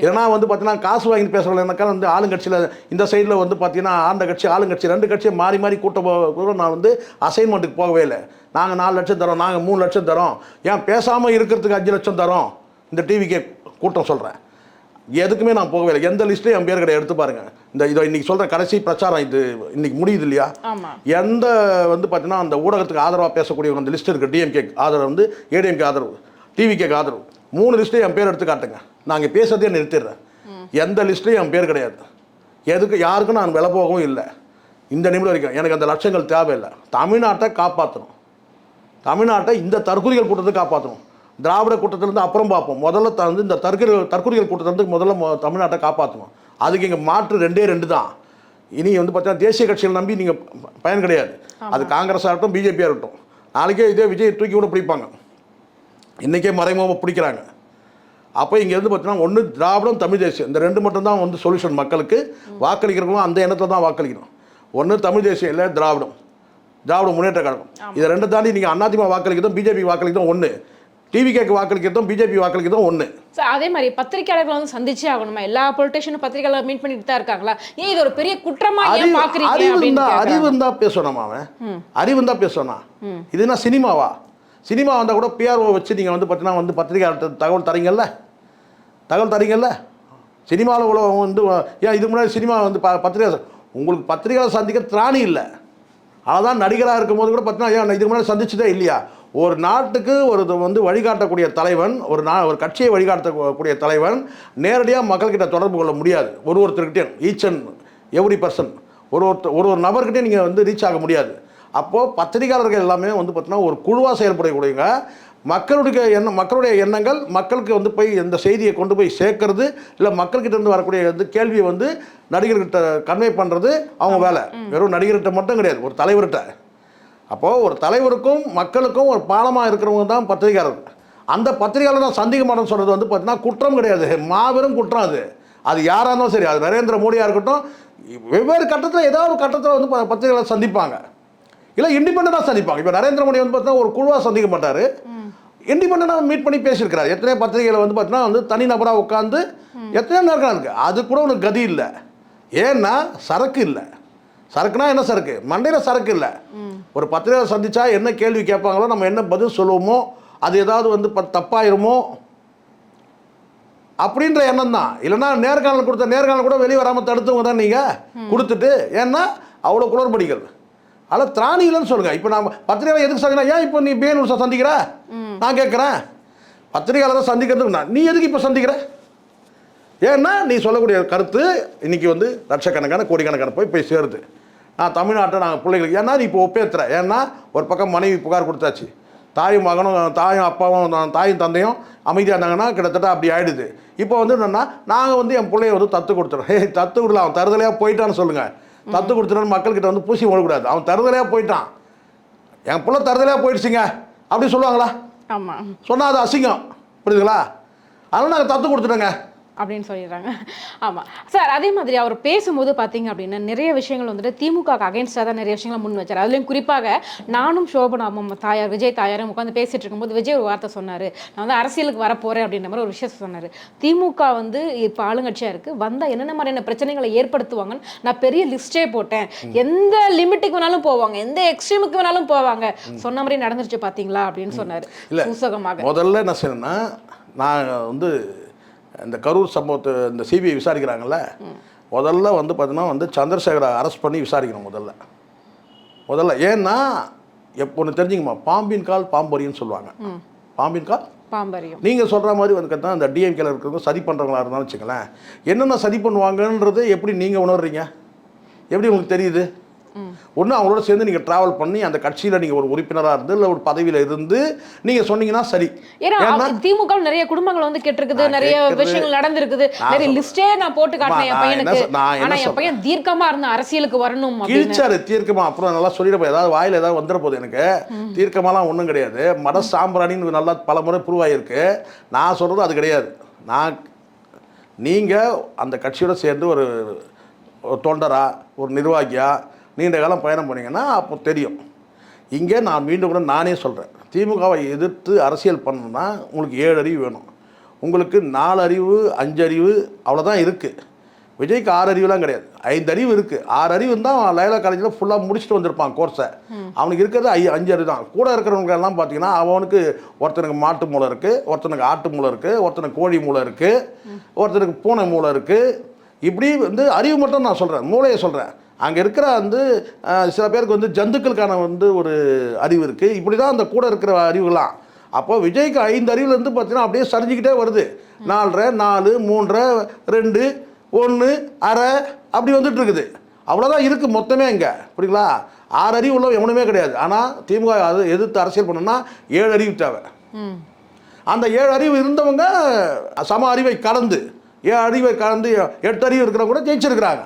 ஏன்னா வந்து பார்த்தீங்கன்னா காசு வாங்கிட்டு பேசுகிறேன்னாக்கா வந்து ஆளுங்கட்சியில் இந்த சைடில் வந்து பார்த்தீங்கன்னா ஆண்ட கட்சி ஆளுங்கட்சி 2 கட்சியை மாறி கூட்ட நான் வந்து அசைன்மெண்ட்டுக்கு போகவே இல்லை. நாங்கள் 4 லட்சம் தரோம், நாங்கள் 3 லட்சம் தரோம், ஏன் பேசாமல் இருக்கிறதுக்கு 5 லட்சம் தரோம், இந்த டிவிக்கே கூட்டம் சொல்கிறேன். எதுக்குமே நான் போகவே இல்லை. எந்த லிஸ்ட்லையும் என் பேர் கிடையாது. எடுத்து பாருங்கள். இதை இன்னைக்கு சொல்கிற கடைசி பிரச்சாரம் இது இன்னைக்கு முடியுது இல்லையா? எந்த வந்து பார்த்தீங்கன்னா அந்த ஊடகத்துக்கு ஆதரவாக பேசக்கூடிய அந்த லிஸ்ட் இருக்குது. டிஎம்கே ஆதரவு வந்து, ஏடிஎம்கே ஆதரவு, டிவிகேக்கு ஆதரவு, 3 லிஸ்ட்லையும் என் பேர் எடுத்து காட்டுங்க. நாங்கள் பேசுறதே நிறுத்திடுறேன். எந்த லிஸ்ட்லையும் என் பேர் கிடையாது. எதுக்கு யாருக்கும் நான் விலை போகவும் இல்லை. இந்த நிமிடம் வரைக்கும் எனக்கு அந்த லட்சங்கள் தேவையில்லை. தமிழ்நாட்டை காப்பாற்றணும். தமிழ்நாட்டை இந்த தற்கொலைகள் கூட்டத்தை காப்பாற்றணும். திராவிட கூட்டத்திலேருந்து அப்புறம் பார்ப்போம். முதல்ல வந்து இந்த தற்கொலைகள் கூட்டத்திலேருந்து முதல்ல தமிழ்நாட்டை காப்பாற்றணும். அதுக்கு இங்கே மாற்று 2 தான். இனி வந்து பார்த்தீங்கன்னா தேசிய கட்சிகள் நம்பி நீங்கள் பயன் கிடையாது. அது காங்கிரஸாக இருக்கட்டும், பிஜேபியாக இருக்கட்டும். நாளைக்கே இதே விஜய் தூக்கி கூட பிடிப்பாங்க. இன்றைக்கே மறைமுகமாக பிடிக்கிறாங்க. அப்போ இங்கேருந்து பார்த்தீங்கன்னா ஒன்று திராவிடம், தமிழ் தேசியம், இந்த 2 மட்டும்தான் வந்து சொல்யூஷன். மக்களுக்கு வாக்களிக்கிறவங்களும் அந்த எண்ணத்தில் தான் வாக்களிக்கணும். ஒன்று தமிழ் தேசியம், இல்லை திராவிட முன்னேற்ற கழகம். இதை 2 தாண்டி நீங்கள் அதிமுக வாக்களிக்கிறதும் பிஜேபி வாக்களிக்கிறதும் ஒன்று, டிவிகேக்கு வாக்களிக்கிறதும் பிஜேபி வாக்களிக்கிறதும் ஒன்று. அதே மாதிரி பத்திரிகையாளர்கள் வந்து சந்திச்சே ஆகணுமா? எல்லா பொலிட்டிஷியனும் பத்திரிகையாளர் மீட் பண்ணிட்டு தான் இருக்காங்களா? ஏன் இது ஒரு பெரிய குற்றமா ஏன் பார்க்குறீங்க? அறிவு இருந்தால் பேசணும். அறிவு இருந்தால் பேசணும். இதுனா சினிமாவா? சினிமா வந்தால் கூட பிஆர்ஓ வச்சு நீங்கள் வந்து பார்த்தீங்கன்னா வந்து பத்திரிகையாளர் தகவல் தரீங்கல்ல. சினிமாவில் கூட வந்து ஏன் இதுக்கு முன்னாடி சினிமா வந்து பத்திரிகையாளர் உங்களுக்கு பத்திரிகையாளர் சந்திக்க திராணி இல்லை. அதான் நடிகராக இருக்கும்போது கூட பார்த்தீங்கன்னா ஏன் இதுக்கு முன்னாடி சந்திச்சதே இல்லையா? ஒரு நாட்டுக்கு வந்து வழிகாட்டக்கூடிய தலைவன், ஒரு கட்சியை வழிகாட்டக்கூடிய தலைவன் நேரடியாக மக்கள்கிட்ட தொடர்பு கொள்ள முடியாது. ஒருத்தருக்கிட்டே ஈச் அண்ட் எவ்ரி பர்சன் ஒரு நபர்கிட்டே நீங்கள் வந்து ரீச் ஆக முடியாது. அப்போது பத்திரிகையாளர்கள் எல்லாமே வந்து பார்த்தீங்கன்னா ஒரு குழுவாக செயல்படக்கூடியவங்க. மக்களுடைய எண்ணங்கள் மக்களுக்கு வந்து போய் இந்த செய்தியை கொண்டு போய் சேர்க்கறது, இல்லை மக்கள்கிட்ட இருந்து வரக்கூடிய வந்து கேள்வியை வந்து நடிகர்கிட்ட கன்வே பண்ணுறது அவங்க வேலை. வெறும் நடிகர்கிட்ட மட்டும் கிடையாது, ஒரு தலைவர்கிட்ட. அப்போது ஒரு தலைவருக்கும் மக்களுக்கும் ஒரு பாலமாக இருக்கிறவங்க தான் பத்திரிகையாளர்கள். அந்த பத்திரிகையாளர் தான் சந்திக்க மாட்டேன்னு சொல்கிறது வந்து பார்த்தீங்கன்னா குற்றம் கிடையாது, மாபெரும் குற்றம். அது யாராக இருந்தாலும் சரி, அது நரேந்திர மோடியாக இருக்கட்டும், வெவ்வேறு கட்டத்தில் ஏதாவது ஒரு கட்டத்தில் வந்து பத்திரிகையாளர் சந்திப்பாங்க, இல்லை இண்டிபெண்டாக சந்திப்பாங்க. இப்போ நரேந்திர மோடி வந்து பார்த்தீங்கன்னா ஒரு குழுவாக சந்திக்க மாட்டார், இண்டிபெண்டாக மீட் பண்ணி பேசியிருக்கிறார். எத்தனையோ பத்திரிகைகளை வந்து பார்த்தீங்கன்னா வந்து தனிநபராக உட்காந்து எத்தனையோ நேரம் இருக்குது. அது கூட உனக்கு கதி இல்லை. ஏன்னா சரக்கு இல்லை. சரக்குனா என்ன சரக்கு? மண்டையில் சரக்கு இல்லை. ஒரு பத்திரிகை சந்திச்சா என்ன கேள்வி கேட்பாங்களோ, நம்ம என்ன பதில் சொல்லுவோமோ, அது ஏதாவது வந்து தப்பாயிருமோ அப்படின்ற எண்ணம் தான். இல்லைன்னா நேர்காணல் கொடுத்த நேர்காணல் கூட வெளியே வராமல் தடுத்தவங்க தான் நீங்கள் கொடுத்துட்டு. ஏன்னா அவ்வளோ குளறுபடிகள். அதில் திராணி இல்லைன்னு சொல்லுங்கள். இப்போ நான் பத்திரிகையாளர் எதுக்கு சந்திக்கிறேன்? ஏன் இப்போ நீ பேனூர் சந்திக்கிற? நான் கேட்குறேன், பத்திரிகையாளரை சந்திக்கிறதுக்கு நீ எதுக்கு இப்போ சந்திக்கிற? ஏன்னா நீ சொல்லக்கூடிய கருத்து இன்றைக்கி வந்து லட்சக்கணக்கான கோடிக்கணக்கான போய் சேருது. நான் தமிழ்நாட்டை நாங்கள் பிள்ளைகளுக்கு ஏன்னா நீ இப்போ ஒப்பேற்றுற. ஏன்னா ஒரு பக்கம் மனைவி புகார் கொடுத்தாச்சு, தாயும் மகனும் தாயும் அப்பாவும் தாயும் தந்தையும் அமைதியாக இருந்தாங்கன்னா கிட்டத்தட்ட அப்படி ஆகிடுது. இப்போ வந்து என்னென்னா நாங்கள் வந்து என் பிள்ளைய வந்து தத்து கொடுத்துறோம். தத்து கொடுல அவன் தருதலையாக போயிட்டான்னு சொல்லுங்கள். தத்து கொடுத்துட்டான்னு மக்கள்கிட்ட வந்து பூசி ஓடக்கூடாது. அவன் தருதலையாக போயிட்டான், என் பிள்ளை தருதலையாக போயிடுச்சுங்க அப்படி சொல்லுவாங்களா? ஆமாம், சொன்னால் அது அசிங்கம், புரியுதுங்களா? அதனால் நாங்கள் தத்து கொடுத்துட்டோங்க அப்படின்னு சொல்லிடுறாங்க. ஆமாம் சார், அதே மாதிரி அவர் பேசும்போது பார்த்தீங்க அப்படின்னா நிறைய விஷயங்கள் வந்துட்டு திமுக அகைன்ஸ்டாக தான் நிறைய விஷயங்களை முன் வச்சார். அதுலேயும் குறிப்பாக நானும் சோபனாமும் தாயார் விஜய் தாயாரும் உட்காந்து பேசிட்டு இருக்கும்போது விஜய் ஒரு வார்த்தை சொன்னார், நான் வந்து அரசியலுக்கு வரப்போகிறேன் அப்படின்ற மாதிரி ஒரு விஷயத்தை சொன்னார். திமுக வந்து இப்போ ஆளுங்கட்சியாக இருக்குது, வந்தால் என்னென்ன மாதிரியான பிரச்சனைகளை ஏற்படுத்துவாங்கன்னு நான் பெரிய லிஸ்டே போட்டேன், எந்த லிமிட்டுக்கு வேணாலும் போவாங்க, எந்த எக்ஸ்ட்ரீமுக்கு வேணாலும் போவாங்க, சொன்ன மாதிரி நடந்துருச்சு பார்த்தீங்களா அப்படின்னு சொன்னார். இல்லை சூசகமாக முதல்ல என்ன செய்யணும்னா, நான் வந்து இந்த கரூர் சம்பவத்தை இந்த சிபிஐ விசாரிக்கிறாங்கல்ல, முதல்ல வந்து பார்த்தீங்கன்னா வந்து சந்திரசேகரை அரெஸ்ட் பண்ணி விசாரிக்கணும் முதல்ல. ஏன்னா எப்போ ஒன்று தெரிஞ்சுங்கம்மா, பாம்பின் கால் பாம்பரின்னு சொல்லுவாங்க. பாம்பின் கால் பாம்பரியும் நீங்கள் சொல்கிற மாதிரி வந்து கேட்டால் அந்த டிஎம்கேல இருக்கிறவங்க சதி பண்ணுறவங்களா இருந்தாலும் வச்சுங்களேன், என்னென்ன சதி பண்ணுவாங்கன்றது எப்படி நீங்கள் உணர்றீங்க? எப்படி உங்களுக்கு தெரியுது? ஒன்று அவங்களோட சேர்ந்து நீங்கள் ட்ராவல் பண்ணி அந்த கட்சியில் நீங்கள் ஒரு உறுப்பினராக இருந்து இல்லை ஒரு பதவியில் இருந்து நீங்கள் சொன்னீங்கன்னா சரி. ஏன்னா திமுக நிறைய குடும்பங்கள் வந்து கெட்டிருக்குது, நிறைய விஷயங்கள் நடந்திருக்குது, நிறைய லிஸ்டே நான் போட்டு காட்டினேன் என் பையனுக்கு. ஆனால் என் பையன் தீர்க்கமாக இருந்த அரசியலுக்கு வரணும் கிழிச்சாரு தீர்க்கமாக. அப்புறம் நல்லா சொல்லிட ஏதாவது வாயில் ஏதாவது வந்துட போகுது. எனக்கு தீர்க்கமாலாம் ஒன்றும் கிடையாது. மத சாம்பிராணின்னு நல்லா பல முறை ப்ரூவ் நான் சொல்கிறது அது கிடையாது. நீங்கள் அந்த கட்சியோட சேர்ந்து ஒரு தொண்டரா ஒரு நிர்வாகியா நீண்ட காலம் பயணம் பண்ணிங்கன்னா அப்போ தெரியும். இங்கே நான் மீண்டும் கூட நானே சொல்கிறேன், திமுகவை எதிர்த்து அரசியல் பண்ணணும்னா உங்களுக்கு 7 அறிவு வேணும். உங்களுக்கு 4 அறிவு 5 அறிவு அவ்வளோதான் இருக்குது. விஜய்க்கு 6 அறிவுலாம் கிடையாது, 5 அறிவு இருக்குது. 6 அறிவு இருந்தால் அவன் லைலா காலேஜில் ஃபுல்லாக முடிச்சுட்டு வந்திருப்பான் கோர்ஸை. அவனுக்கு இருக்கிறது 5 அறிவு தான். கூட இருக்கிறவங்க எல்லாம் பார்த்தீங்கன்னா அவனுக்கு ஒருத்தனுக்கு மாட்டு மூளை இருக்குது, ஒருத்தனுக்கு ஆட்டு மூளை இருக்குது, ஒருத்தனுக்கு கோழி மூளை இருக்குது, ஒருத்தனுக்கு பூனை மூளை இருக்குது. இப்படி வந்து அறிவு மட்டும் நான் சொல்கிறேன், மூளையை சொல்கிறேன். அங்கே இருக்கிற வந்து சில பேருக்கு வந்து ஜந்துக்களுக்கான வந்து ஒரு அறிவு இருக்குது. இப்படி தான் அந்த கூட இருக்கிற அறிவுலாம். அப்போ விஜய்க்கு 5 அறிவுலேருந்து பார்த்தீங்கன்னா அப்படியே சரிஞ்சிக்கிட்டே வருது. 4 4 3 2 1 1/2 அப்படி வந்துட்டு இருக்குது. அவ்வளோதான் இருக்குது மொத்தமே இங்கே, புரியுங்களா? 6 அறிவு உள்ள எவனுமே கிடையாது. ஆனால் திமுக அது எதிர்த்து அரசியல் பண்ணணும்னா 7 அறிவு தேவை. அந்த 7 அறிவு இருந்தவங்க சம அறிவை கலந்து 7 அறிவை கலந்து 8 அறிவு இருக்கிறவங்க கூட ஜெயிச்சிருக்கிறாங்க.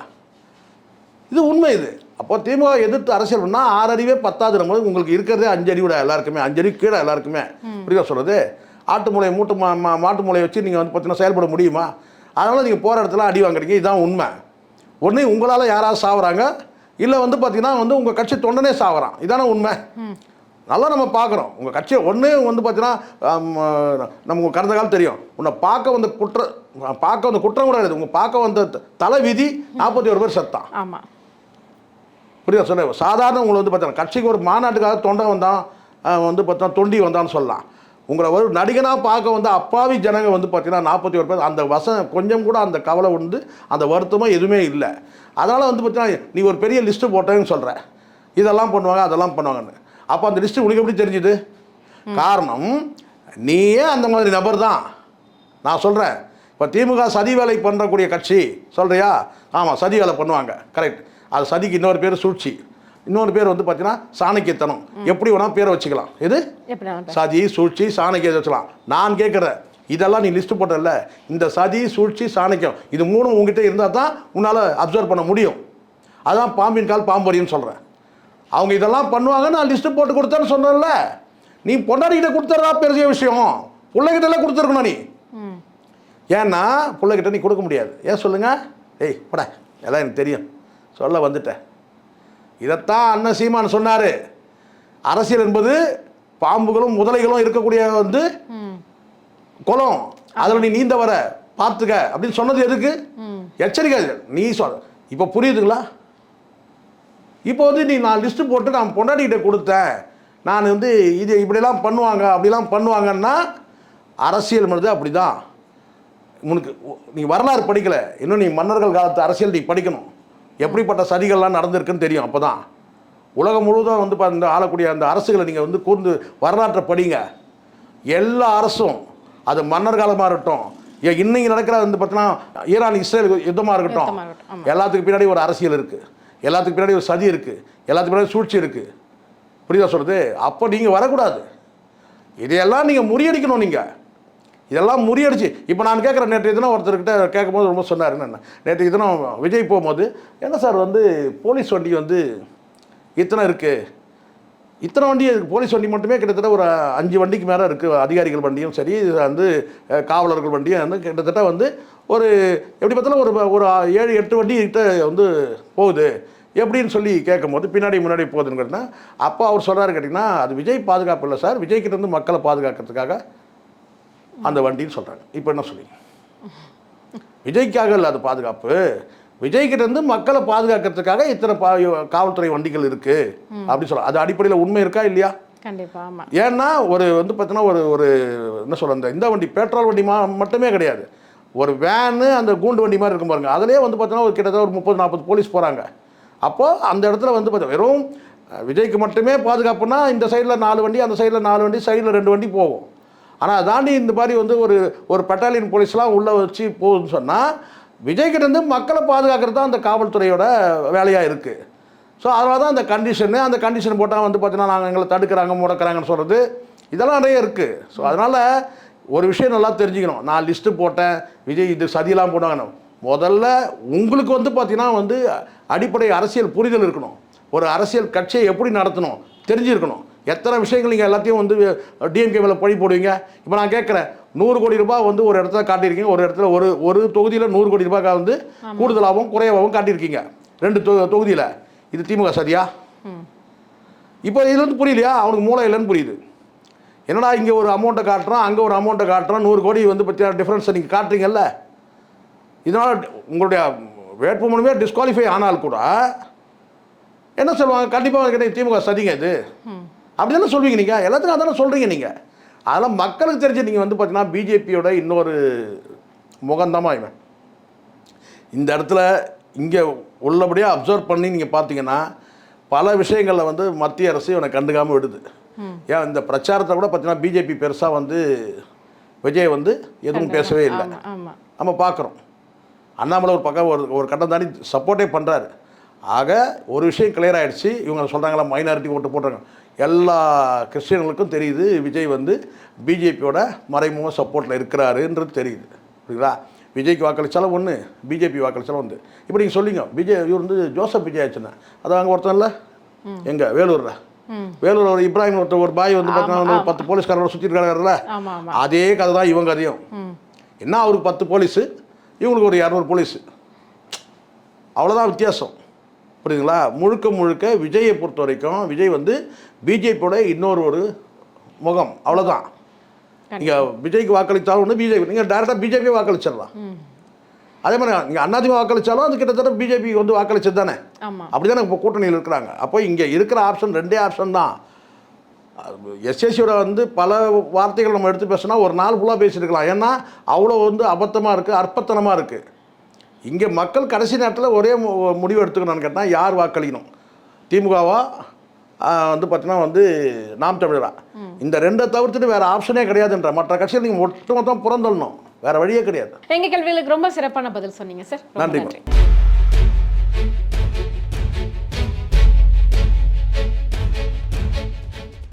இது உண்மை. இது அப்போ திமுக எதிர்த்து அரசியல் பண்ணால் 6 அறிவே 10வது நம்ம உங்களுக்கு இருக்கிறதே 5 அறிவுட எல்லாருக்குமே, 5 அறிவு கீழே எல்லாருக்குமே. புரியுதா சொல்கிறது? ஆட்டு மூளையை மாட்டு மூளையை வச்சு நீங்கள் வந்து பார்த்தீங்கன்னா செயல்பட முடியுமா? அதனால் நீங்கள் போகிற இடத்துல அடி வாங்குறீங்க. இதுதான் உண்மை. ஒன்று உங்களால் யாராவது சாவுறாங்க, இல்லை வந்து பார்த்தீங்கன்னா வந்து உங்கள் கட்சி தொண்டனே சாவுறான். இதானே உண்மை. நல்லா நம்ம பார்க்குறோம். உங்கள் கட்சியை ஒன்று வந்து பார்த்தீங்கன்னா நமக்கு கடந்த காலம் தெரியும், உன்னை பார்க்க வந்த குற்றம் கூட கிடையாது, உங்கள் பார்க்க வந்த தலை விதி 41 பேர் செத்தான். ஆமாம், புரியுதா சொல்ல? சாதாரண உங்களை வந்து பார்த்தீங்கன்னா கட்சிக்கு ஒரு மாநாட்டுக்காக தொண்டை வந்தான் வந்து பார்த்தா தொண்டி வந்தான்னு சொல்லலாம். உங்களை ஒரு நடிகனாக பார்க்க வந்து அப்பாவி ஜனங்க வந்து பார்த்தீங்கன்னா 41 பேர். அந்த கொஞ்சம் கூட அந்த கவலை வந்து அந்த வருத்தமாக எதுவுமே இல்லை. அதனால் வந்து பார்த்தீங்கன்னா நீ ஒரு பெரிய லிஸ்ட்டு போட்டேன்னு சொல்கிற, இதெல்லாம் பண்ணுவாங்க அதெல்லாம் பண்ணுவாங்கன்னு. அப்போ அந்த லிஸ்ட்டு உனக்கு எப்படி தெரிஞ்சுது? காரணம் நீயே அந்த மாதிரி நபர் தான். நான் சொல்கிறேன், இப்போ திமுக சதி வேலை பண்ணக்கூடிய கட்சி சொல்கிறியா? ஆமாம், சதி வேலை பண்ணுவாங்க, கரெக்ட். அது சதிக்கு இன்னொரு பேர் சூழ்ச்சி, இன்னொரு பேர் வந்து பார்த்தீங்கன்னா சாணக்கியத்தனம். எப்படி வேணால் பேரை வச்சுக்கலாம். எது சதி சூழ்ச்சி சாணக்கியம் வச்சுக்கலாம். நான் கேட்குறேன், இதெல்லாம் நீ லிஸ்ட்டு போட்டல, இந்த சதி சூழ்ச்சி சாணக்கியம் இது 3 உங்ககிட்ட இருந்தால் தான் உன்னால் அப்சர்வ் பண்ண முடியும். அதான் பாம்பின் கால் பாம்பரின்னு சொல்கிறேன். அவங்க இதெல்லாம் பண்ணுவாங்க, நான் லிஸ்ட்டு போட்டு கொடுத்தேன்னு சொன்னல. நீ பொண்டாடிக்கிட்ட கொடுத்துறதா பெரிய விஷயம், பிள்ளைகிட்டலாம் கொடுத்துருக்கணும் நீ. ஏன்னா பிள்ளைகிட்ட நீ கொடுக்க முடியாது. ஏன் சொல்லுங்கள்? ஏய் பட, எல்லாம் எனக்கு தெரியும், சொல்ல வந்துட்டேன். இதைத்தான் அண்ணன் சீமான் சொன்னார். அரசியல் என்பது பாம்புகளும் முதலைகளும் இருக்கக்கூடிய வந்து குளம், அதில் நீ நீந்த வர பார்த்துக்க அப்படின்னு சொன்னது எதுக்கு? எச்சரிக்கை. நீ சொல், இப்போ புரியுதுங்களா? இப்போ வந்து நீ நான் லிஸ்ட்டு போட்டு நான் பொண்டாட்டிக்கிட்ட கொடுத்தேன், நான் வந்து இது இப்படிலாம் பண்ணுவாங்க அப்படிலாம் பண்ணுவாங்கன்னா அரசியல் பண்ணுறது அப்படி தான். உனக்கு நீ வரலாறு படிக்கலை, இன்னும் நீ மன்னர்கள் காலத்து அரசியல் நீ படிக்கணும், எப்படிப்பட்ட சதிகள்லாம் நடந்திருக்குன்னு தெரியும். அப்போ தான் உலகம் முழுவதும் வந்து இந்த ஆளக்கூடிய அந்த அரசுகளை நீங்கள் வந்து கூர்ந்து வரலாற்றை படிங்க. எல்லா அரசும், அது மன்னர் காலமாக இருக்கட்டும், இன்னைக்கு நடக்கிற வந்து பார்த்தீங்கன்னா ஈரான் இஸ்ரேல் யுத்தமாக இருக்கட்டும், எல்லாத்துக்கு பின்னாடி ஒரு அரசியல் இருக்குது, எல்லாத்துக்கு பின்னாடி ஒரு சதி இருக்குது, எல்லாத்துக்கு பின்னாடி சூழ்ச்சி இருக்குது. புரியுதா சொல்கிறது? அப்போ நீங்கள் வரக்கூடாது, இதையெல்லாம் நீங்கள் முறியடிக்கணும். நீங்கள் இதெல்லாம் முறியடிச்சு இப்போ நான் கேட்குறேன், நேற்று தினம் ஒருத்தர்கிட்ட கேட்கும்போது ரொம்ப சொன்னார், என்னென்ன நேற்று தினம் விஜய் போகும்போது, என்ன சார் வந்து போலீஸ் வண்டி வந்து இத்தனை இருக்குது, இத்தனை வண்டி போலீஸ் வண்டி மட்டுமே கிட்டத்தட்ட ஒரு 5 வண்டிக்கு மேலே இருக்குது, அதிகாரிகள் வண்டியும் சரி, வந்து காவலர்கள் வண்டியும் வந்து கிட்டத்தட்ட வந்து ஒரு எப்படி பார்த்தாலும் ஒரு 7-8 வண்டி கிட்ட வந்து போகுது எப்படின்னு சொல்லி கேட்கும்போது, பின்னாடி முன்னாடி போகுதுன்னு கேட்டால், அப்போ அவர் சொல்கிறாரு கேட்டிங்கன்னா, அது விஜய் பாதுகாப்பு இல்லை சார், விஜய் கிட்ட இருந்து மக்களை பாதுகாக்கிறதுக்காக அந்த வண்டின்னு சொல்கிறாங்க. இப்போ என்ன சொல்லி, விஜய்க்காக இல்லை அது பாதுகாப்பு, விஜய்கிட்ட இருந்து மக்களை பாதுகாக்கிறதுக்காக இத்தனை காவல்துறை வண்டிகள் இருக்குது அப்படி சொல்ல. அது அடிப்படையில் உண்மை இருக்கா இல்லையா? கண்டிப்பா. ஆமாம். ஏன்னா ஒரு வந்து பார்த்தீங்கன்னா ஒரு என்ன சொல்ல, இந்த வண்டி பெட்ரோல் வண்டி மட்டுமே கிடையாது, ஒரு வேனு அந்த கூண்டு வண்டி மாதிரி இருக்கும் பாருங்க, அதிலே வந்து பார்த்தீங்கன்னா ஒரு கிட்டத்தட்ட ஒரு 30-40 போலீஸ் போகிறாங்க. அப்போது அந்த இடத்துல வந்து பார்த்தா வெறும் விஜய்க்கு மட்டுமே பாதுகாப்புனா இந்த சைடில் 4 வண்டி, அந்த சைடில் 4 வண்டி, சைடில் 2 வண்டி போகும். ஆனால் தாண்டி இந்த மாதிரி வந்து ஒரு பட்டாலியன் போலீஸ்லாம் உள்ளே வச்சு போகுதுன்னு சொன்னால், விஜய்கிட்டேருந்து மக்களை பாதுகாக்கிறது தான் அந்த காவல்துறையோட வேலையாக இருக்குது. ஸோ அதனால தான் அந்த கண்டிஷன் போட்டால் வந்து பார்த்தீங்கன்னா நாங்கள் எங்களை தடுக்கிறாங்க முடக்கிறாங்கன்னு சொல்கிறது இதெல்லாம் நிறைய இருக்குது. ஸோ அதனால் ஒரு விஷயம் நல்லா தெரிஞ்சுக்கணும், நான் லிஸ்ட்டு போட்டேன், விஜய் இது சதியெல்லாம் போட்டாங்க. முதல்ல உங்களுக்கு வந்து பார்த்தீங்கன்னா வந்து அடிப்படை அரசியல் புரிதல் இருக்கணும், ஒரு அரசியல் கட்சியை எப்படி நடத்தணும் தெரிஞ்சிருக்கணும். எத்தனை விஷயங்கள் நீங்கள் எல்லாத்தையும் வந்து டிஎம்கே மேலே பழி போடுவீங்க. இப்போ நான் கேட்குறேன், 100 கோடி ரூபாய் வந்து ஒரு இடத்துல காட்டியிருக்கீங்க, ஒரு இடத்துல ஒரு தொகுதியில் 100 கோடி ரூபாய் வந்து கூடுதலாகவும் குறைவாகவும் காட்டியிருக்கீங்க 2 தொகுதியில். இது திமுக சதியா? இப்போ இதுல இருந்து புரியலையா? அவனுக்கு மூளை இல்லைன்னு புரியுது. என்னடா இங்கே ஒரு அமௌண்ட்டை காட்டுறோம், அங்கே ஒரு அமௌண்ட்டை காட்டுறோம், 100 கோடி வந்து பற்றிய டிஃப்ரென்ஸை நீங்கள் காட்டுறீங்கல்ல. இதனால் உங்களுடைய வேட்புமனுமே டிஸ்குவாலிஃபை ஆனால் கூட என்ன சொல்லுவாங்க, கண்டிப்பாக திமுக சதிங்க இது அப்படி தானே சொல்வீங்க. நீங்கள் எல்லாத்துக்கும் அதானே சொல்கிறீங்க. நீங்கள் அதெல்லாம் மக்களுக்கு தெரிஞ்சு நீங்கள் வந்து பார்த்தீங்கன்னா பிஜேபியோட இன்னொரு முகந்தமாக இவன் இந்த இடத்துல இங்கே உள்ளபடியாக அப்சர்வ் பண்ணி நீங்கள் பார்த்தீங்கன்னா பல விஷயங்களில் வந்து மத்திய அரசு இவனை கண்டுக்காமல் விடுது. ஏன் இந்த பிரச்சாரத்தை கூட பார்த்தீங்கன்னா பிஜேபி பெருசாக வந்து விஜய் வந்து எதுவும் பேசவே இல்லை. நம்ம பார்க்குறோம், அண்ணாமலை ஒரு பக்கம் ஒரு கட்டம் தாண்டி சப்போர்ட்டே பண்ணுறாரு. ஆக ஒரு விஷயம் கிளியர் ஆகிடுச்சு, இவங்க சொல்கிறாங்களா மைனாரிட்டி ஓட்டு போடுறாங்க, எல்லா கிறிஸ்டியன்களுக்கும் தெரியுது விஜய் வந்து பிஜேபியோட மறைமுக சப்போர்ட்டில் இருக்கிறாருன்றது தெரியுது. புரியுங்களா? விஜய்க்கு வாக்களித்தாலும் ஒன்று, பிஜேபி வாக்களித்தாலும் ஒன்று. இப்போ நீங்கள் சொல்லிங்க இவர் வந்து ஜோசப் விஜய் ஆச்சுன்னா, அது அங்கே ஒருத்தன் இல்லை எங்கே வேலூர் ஒரு இப்ராஹிம் ஒரு பாய் வந்து பார்த்தீங்கன்னா 10 போலீஸ்காரோட சுற்றிட்டு இருக்காருல்ல, அதே கதை தான் இவங்க கதையும். என்ன அவருக்கு 10 போலீஸு, இவங்களுக்கு ஒரு 200 போலீஸு, அவ்வளோதான் வித்தியாசம். புரியுதுங்களா? முழுக்க விஜயை பொறுத்த வரைக்கும் விஜய் வந்து பிஜேபியோட இன்னொரு முகம், அவ்வளோதான். நீங்கள் விஜய்க்கு வாக்களித்தாலும் ஒன்று, பிஜேபி நீங்கள் டேரெக்டாக பிஜேபியை வாக்களிச்சிடலாம். அதே மாதிரி நீங்கள் அதிமுக வாக்களித்தாலும் அது கிட்டத்தட்ட பிஜேபி வந்து வாக்களிச்சது தானே, அப்படி தானே இப்போ கூட்டணியில் இருக்கிறாங்க. அப்போ இங்கே இருக்கிற ஆப்ஷன் 2 ஆப்ஷன் தான். எஸ்எஸ்சியோட வந்து பல வார்த்தைகள் நம்ம எடுத்து பேசினா ஒரு நாள் ஃபுல்லாக பேசியிருக்கலாம். ஏன்னா அவ்வளோ வந்து அபத்தமாக இருக்குது, அற்பத்தனமாக இருக்குது. இங்கே மக்கள் கடைசி நேரத்தில் ஒரே முடிவு எடுத்துக்கணும்னு கேட்டால் யார் வாக்களிக்கணும், திமுகவா வந்து பார்த்தீங்கன்னா வந்து நாம் தமிழரா, இந்த 2 தவிர்த்துட்டு வேறு ஆப்ஷனே கிடையாதுன்ற. மற்ற கட்சிகள் நீங்கள் ஒட்டுமொத்தம் புறந்தள்ளணும், வேறு வழியே கிடையாது. எங்கள் கேள்விகளுக்கு ரொம்ப சிறப்பான பதில் சொன்னீங்க சார். நன்றி.